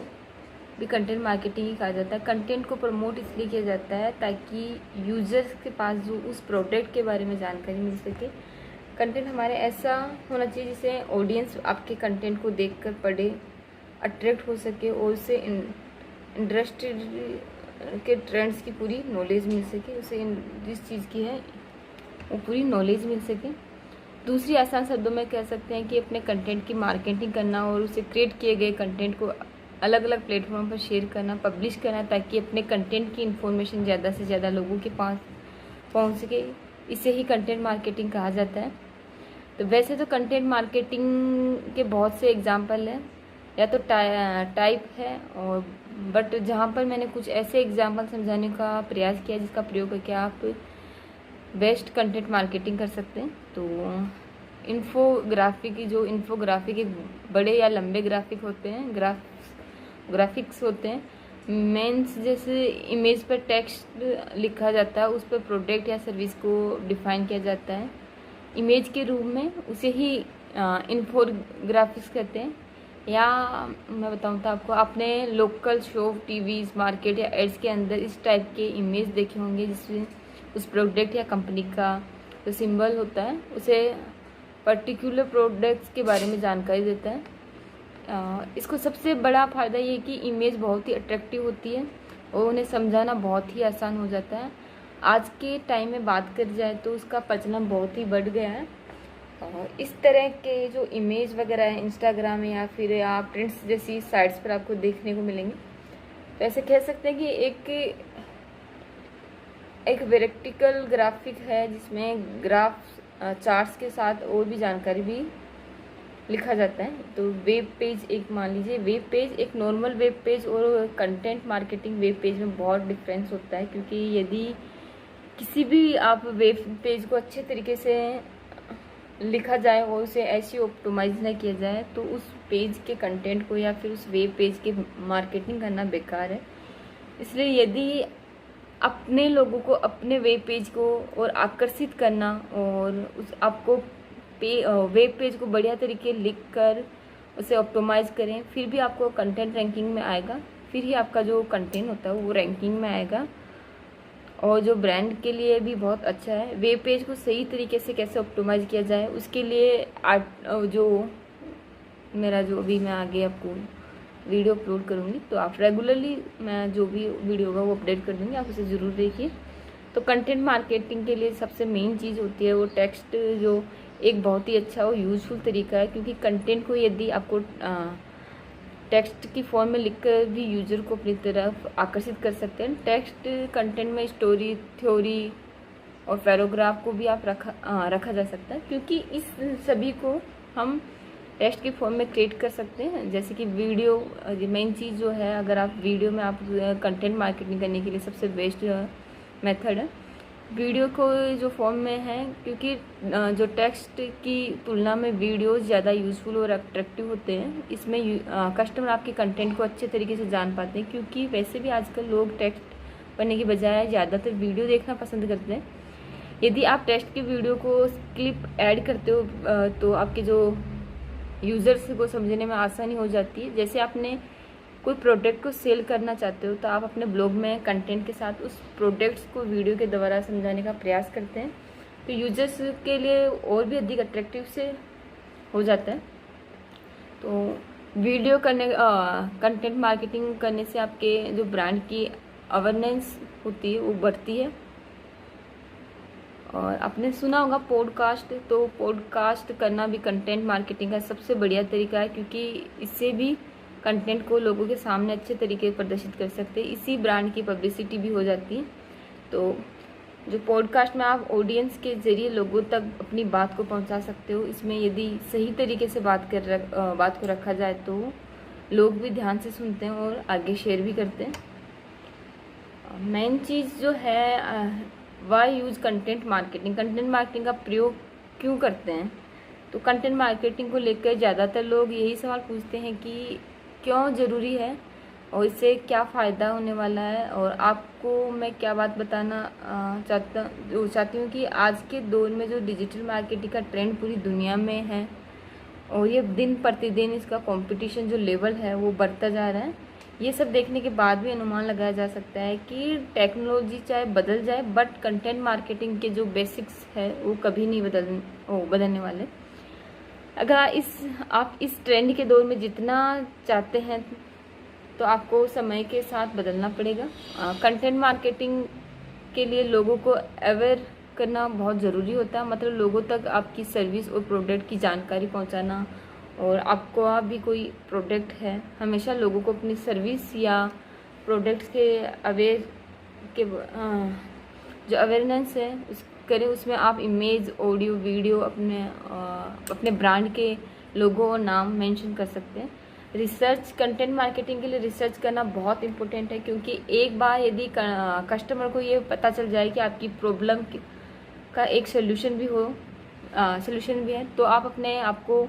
भी कंटेंट मार्केटिंग ही कहा जाता है। कंटेंट को प्रमोट इसलिए किया जाता है ताकि यूजर्स के पास जो उस प्रोडक्ट के बारे में जानकारी मिल सके। कंटेंट हमारे ऐसा होना चाहिए जिससे ऑडियंस आपके कंटेंट को देखकर पढ़े, अट्रैक्ट हो सके और उसे इंडस्ट्री के ट्रेंड्स की पूरी नॉलेज मिल सके, उसे जिस चीज़ की है वो पूरी नॉलेज मिल सके। दूसरी आसान शब्दों में कह सकते हैं कि अपने कंटेंट की मार्केटिंग करना और उसे क्रिएट किए गए कंटेंट को अलग अलग प्लेटफॉर्म पर शेयर करना, पब्लिश करना, ताकि अपने कंटेंट की इन्फॉर्मेशन ज़्यादा से ज़्यादा लोगों के पास पहुंच सके। इसे ही कंटेंट मार्केटिंग कहा जाता है। तो वैसे तो कंटेंट मार्केटिंग के बहुत से एग्जाम्पल हैं या तो टाइप है और बट जहाँ पर मैंने कुछ ऐसे एग्जाम्पल समझाने का प्रयास किया जिसका प्रयोग करके आप बेस्ट कंटेंट मार्केटिंग कर सकते हैं। तो इन्फोग्राफिक एक बड़े या लंबे ग्राफिक होते हैं, ग्राफिक्स होते हैं। मेंस जैसे इमेज पर टेक्स्ट लिखा जाता है, उस पर प्रोडक्ट या सर्विस को डिफाइन किया जाता है इमेज के रूप में, उसे ही इन्फोग्राफिक्स कहते हैं। या मैं बताऊँ तो आपको अपने लोकल शो, टीवी, मार्केट या एड्स के अंदर इस टाइप के इमेज देखे होंगे जिसमें उस प्रोडक्ट या कंपनी का जो सिंबल होता है उसे पर्टिकुलर प्रोडक्ट्स के बारे में जानकारी देता है। इसको सबसे बड़ा फ़ायदा ये कि इमेज बहुत ही अट्रैक्टिव होती है और उन्हें समझाना बहुत ही आसान हो जाता है। आज के टाइम में बात कर जाए तो उसका प्रचलन बहुत ही बढ़ गया है। इस तरह के जो इमेज वगैरह है इंस्टाग्राम या फिर आप प्रिंट्स जैसी साइट्स पर आपको देखने को मिलेंगे। तो ऐसे कह सकते हैं कि एक वर्टिकल ग्राफिक है जिसमें ग्राफ चार्ट्स के साथ और भी जानकारी भी लिखा जाता है। तो वेब पेज एक मान लीजिए, वेब पेज एक नॉर्मल वेब पेज और कंटेंट मार्केटिंग वेब पेज में बहुत डिफरेंस होता है, क्योंकि यदि किसी भी आप वेब पेज को अच्छे तरीके से लिखा जाए और उसे ऐसी ऑप्टिमाइज ना किया जाए तो उस पेज के कंटेंट को या फिर उस वेब पेज के मार्केटिंग करना बेकार है। इसलिए यदि अपने लोगों को अपने वेब पेज को और आकर्षित करना और उस आपको वेब पेज को बढ़िया तरीके लिख कर उसे ऑप्टिमाइज करें, फिर भी आपको कंटेंट रैंकिंग में आएगा, फिर ही आपका जो कंटेंट होता है वो रैंकिंग में आएगा और जो ब्रांड के लिए भी बहुत अच्छा है। वेब पेज को सही तरीके से कैसे ऑप्टिमाइज किया जाए उसके लिए जो मेरा जो अभी मैं आगे आपको वीडियो अपलोड करूँगी, तो आप रेगुलरली मैं जो भी वीडियो होगा वो अपडेट कर दूँगी, आप उसे ज़रूर देखिए। तो कंटेंट मार्केटिंग के लिए सबसे मेन चीज़ होती है वो टेक्स्ट, जो एक बहुत ही अच्छा और यूज़फुल तरीका है, क्योंकि कंटेंट को यदि आपको टेक्स्ट की फॉर्म में लिखकर भी यूज़र को अपनी तरफ आकर्षित कर सकते हैं। टेक्स्ट कंटेंट में स्टोरी, थ्योरी और पैराग्राफ को भी आप रखा जा सकता है, क्योंकि इस सभी को हम टेक्स्ट की फॉर्म में क्रिएट कर सकते हैं। जैसे कि वीडियो, मेन चीज़ जो है, अगर आप वीडियो में आप कंटेंट मार्केटिंग करने के लिए सबसे बेस्ट मेथड है वीडियो को जो फॉर्म में है, क्योंकि जो टेक्स्ट की तुलना में वीडियो ज़्यादा यूज़फुल और अट्रैक्टिव होते हैं। इसमें कस्टमर आपके कंटेंट को अच्छे तरीके से जान पाते हैं, क्योंकि वैसे भी आजकल लोग टेक्स्ट पढ़ने की बजाय ज़्यादातर वीडियो देखना पसंद करते हैं। यदि आप टेक्स्ट की वीडियो को क्लिप ऐड करते हो तो आपके जो यूज़र्स को समझने में आसानी हो जाती है। जैसे आपने कोई प्रोडक्ट को सेल करना चाहते हो तो आप अपने ब्लॉग में कंटेंट के साथ उस प्रोडक्ट्स को वीडियो के द्वारा समझाने का प्रयास करते हैं, तो यूजर्स के लिए और भी अधिक अट्रैक्टिव से हो जाता है। तो वीडियो कंटेंट मार्केटिंग करने से आपके जो ब्रांड की अवेयरनेस होती है वो बढ़ती है। और आपने सुना होगा पॉडकास्ट, तो पॉडकास्ट करना भी कंटेंट मार्केटिंग का सबसे बढ़िया तरीका है, क्योंकि इससे भी कंटेंट को लोगों के सामने अच्छे तरीके से प्रदर्शित कर सकते हैं, इसी ब्रांड की पब्लिसिटी भी हो जाती है। तो जो पॉडकास्ट में आप ऑडियंस के ज़रिए लोगों तक अपनी बात को पहुंचा सकते हो, इसमें यदि सही तरीके से बात को रखा जाए तो लोग भी ध्यान से सुनते हैं और आगे शेयर भी करते हैं। मेन चीज़ जो है why use content marketing, content marketing का प्रयोग क्यों करते हैं। तो कंटेंट मार्केटिंग को लेकर ज़्यादातर लोग यही सवाल पूछते हैं कि क्यों ज़रूरी है और इससे क्या फ़ायदा होने वाला है। और आपको मैं क्या बात बताना चाहती हूँ कि आज के दौर में जो डिजिटल मार्केटिंग का ट्रेंड पूरी दुनिया में है और ये दिन प्रतिदिन इसका कंपटीशन जो लेवल है वो बढ़ता जा रहा है। ये सब देखने के बाद भी अनुमान लगाया जा सकता है कि टेक्नोलॉजी चाहे बदल जाए बट कंटेंट मार्केटिंग के जो बेसिक्स है वो कभी नहीं बदलने वाले। अगर आप इस ट्रेंड के दौर में जितना चाहते हैं तो आपको समय के साथ बदलना पड़ेगा। कंटेंट मार्केटिंग के लिए लोगों को अवेयर करना बहुत ज़रूरी होता है, मतलब लोगों तक आपकी सर्विस और प्रोडक्ट की जानकारी पहुंचाना। और आपको भी कोई प्रोडक्ट है, हमेशा लोगों को अपनी सर्विस या प्रोडक्ट्स के जो अवेयरनेस है करें। उसमें आप इमेज, ऑडियो, वीडियो अपने ब्रांड के लोगो और नाम मेंशन कर सकते हैं। रिसर्च, कंटेंट मार्केटिंग के लिए रिसर्च करना बहुत इम्पोर्टेंट है, क्योंकि एक बार यदि कस्टमर को ये पता चल जाए कि आपकी प्रॉब्लम का एक सोल्यूशन भी है तो आप अपने आप को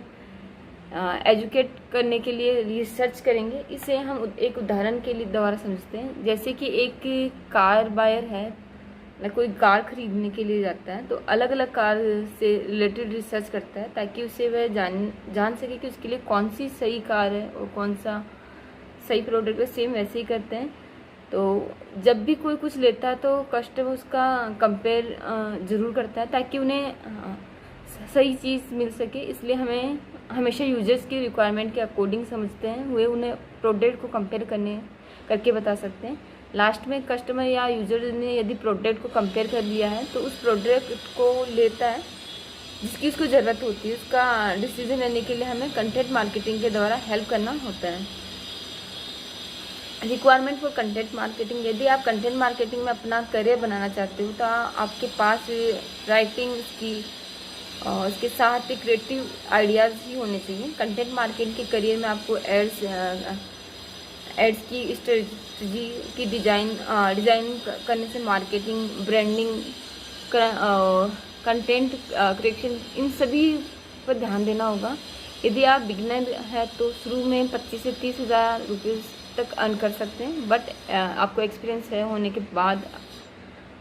एजुकेट करने के लिए रिसर्च करेंगे। इसे हम एक उदाहरण के लिए द्वारा समझते हैं। जैसे कि एक कार बायर है, कोई कार खरीदने के लिए जाता है तो अलग अलग कार से रिलेटेड रिसर्च करता है ताकि उसे वह जान सके कि उसके लिए कौन सी सही कार है और कौन सा सही प्रोडक्ट है। सेम वैसे ही करते हैं तो जब भी कोई कुछ लेता है तो कस्टमर उसका कंपेयर ज़रूर करता है ताकि उन्हें सही चीज़ मिल सके। इसलिए हमें हमेशा यूजर्स की रिक्वायरमेंट के अकॉर्डिंग समझते हैं हुए उन्हें प्रोडक्ट को कंपेयर करके बता सकते हैं। लास्ट में कस्टमर या यूजर ने यदि प्रोडक्ट को कंपेयर कर लिया है तो उस प्रोडक्ट को लेता है जिसकी उसको ज़रूरत होती है। उसका डिसीजन लेने के लिए हमें कंटेंट मार्केटिंग के द्वारा हेल्प करना होता है। रिक्वायरमेंट फॉर कंटेंट मार्केटिंग, यदि आप कंटेंट मार्केटिंग में अपना करियर बनाना चाहते हो तो आपके पास राइटिंग स्किल और इसके साथ ही क्रिएटिव आइडियाज़ ही होने चाहिए। कंटेंट मार्केटिंग के करियर में आपको एड्स की स्ट्रेटजी की डिज़ाइन करने से मार्केटिंग, ब्रांडिंग, कंटेंट क्रिएशन, इन सभी पर ध्यान देना होगा। यदि आप बिगिनर है तो शुरू में 25 से 30 हज़ार रुपये तक अर्न कर सकते हैं, बट आपको एक्सपीरियंस है होने के बाद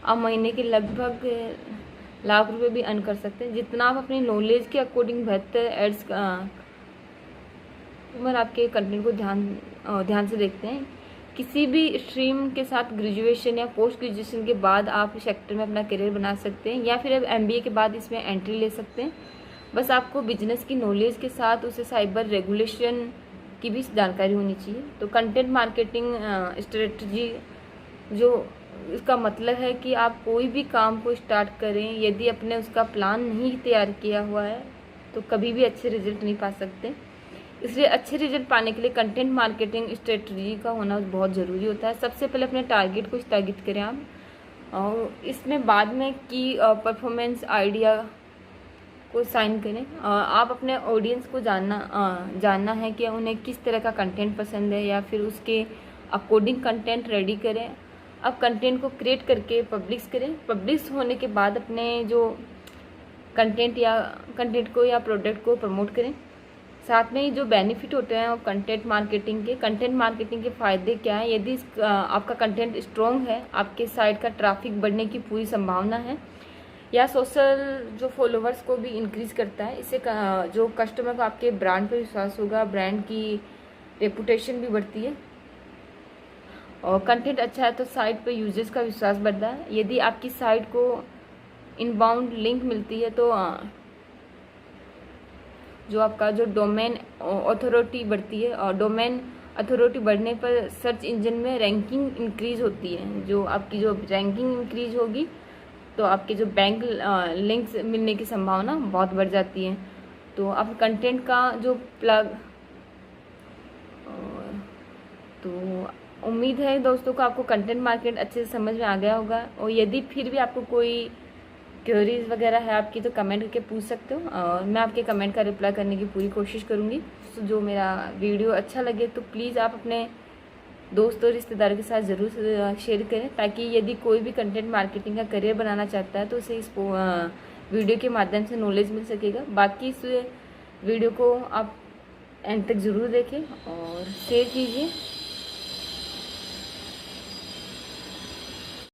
आप महीने के लगभग लाख रुपए भी अर्न कर सकते हैं। जितना आप अपनी नॉलेज के अकॉर्डिंग बेहतर एड्स आपके कंटेंट को ध्यान से देखते हैं। किसी भी स्ट्रीम के साथ ग्रेजुएशन या पोस्ट ग्रेजुएशन के बाद आप इस सेक्टर में अपना करियर बना सकते हैं, या फिर अब MBA के बाद इसमें एंट्री ले सकते हैं। बस आपको बिजनेस की नॉलेज के साथ उसे साइबर रेगुलेशन की भी जानकारी होनी चाहिए। तो कंटेंट मार्केटिंग स्ट्रेटजी जो इसका मतलब है कि आप कोई भी काम को स्टार्ट करें, यदि अपने उसका प्लान नहीं तैयार किया हुआ है तो कभी भी अच्छे रिजल्ट नहीं पा सकते। इसलिए अच्छे रिजल्ट पाने के लिए कंटेंट मार्केटिंग स्ट्रेटजी का होना बहुत ज़रूरी होता है। सबसे पहले अपने टारगेट को स्थगित करें आप, और इसमें बाद में की परफॉर्मेंस आइडिया को साइन करें। आप अपने ऑडियंस को जानना है कि उन्हें किस तरह का कंटेंट पसंद है, या फिर उसके अकॉर्डिंग कंटेंट रेडी करें। अब कंटेंट को क्रिएट करके पब्लिश करें। पब्लिश होने के बाद अपने जो कंटेंट को या प्रोडक्ट को प्रमोट करें। साथ में ही जो बेनिफिट होते हैं कंटेंट मार्केटिंग के फ़ायदे क्या हैं। यदि आपका कंटेंट स्ट्रॉन्ग है, आपके साइट का ट्रैफिक बढ़ने की पूरी संभावना है, या सोशल जो फॉलोवर्स को भी इंक्रीज़ करता है। इससे जो कस्टमर को आपके ब्रांड पर विश्वास होगा, ब्रांड की रेपुटेशन भी बढ़ती है। और कंटेंट अच्छा है तो साइट पर यूजर्स का विश्वास बढ़ता है। यदि आपकी साइट को इनबाउंड लिंक मिलती है तो जो आपका जो डोमेन अथॉरिटी बढ़ती है, और डोमेन अथॉरिटी बढ़ने पर सर्च इंजन में रैंकिंग इंक्रीज होती है। जो आपकी जो रैंकिंग इंक्रीज होगी तो आपके जो बैंक लिंक्स मिलने की संभावना बहुत बढ़ जाती है। तो आप कंटेंट का जो तो उम्मीद है दोस्तों को आपको कंटेंट मार्केट अच्छे से समझ में आ गया होगा। और यदि फिर भी आपको कोई क्वेरीज वगैरह है आपकी तो कमेंट करके पूछ सकते हो, और मैं आपके कमेंट का रिप्लाई करने की पूरी कोशिश करूँगी। तो जो मेरा वीडियो अच्छा लगे तो प्लीज़ आप अपने दोस्तों और रिश्तेदारों के साथ ज़रूर शेयर करें, ताकि यदि कोई भी कंटेंट मार्केटिंग का करियर बनाना चाहता है तो उसे इस वीडियो के माध्यम से नॉलेज मिल सकेगा। बाकी इस वीडियो को आप एंड तक ज़रूर देखें और शेयर कीजिए।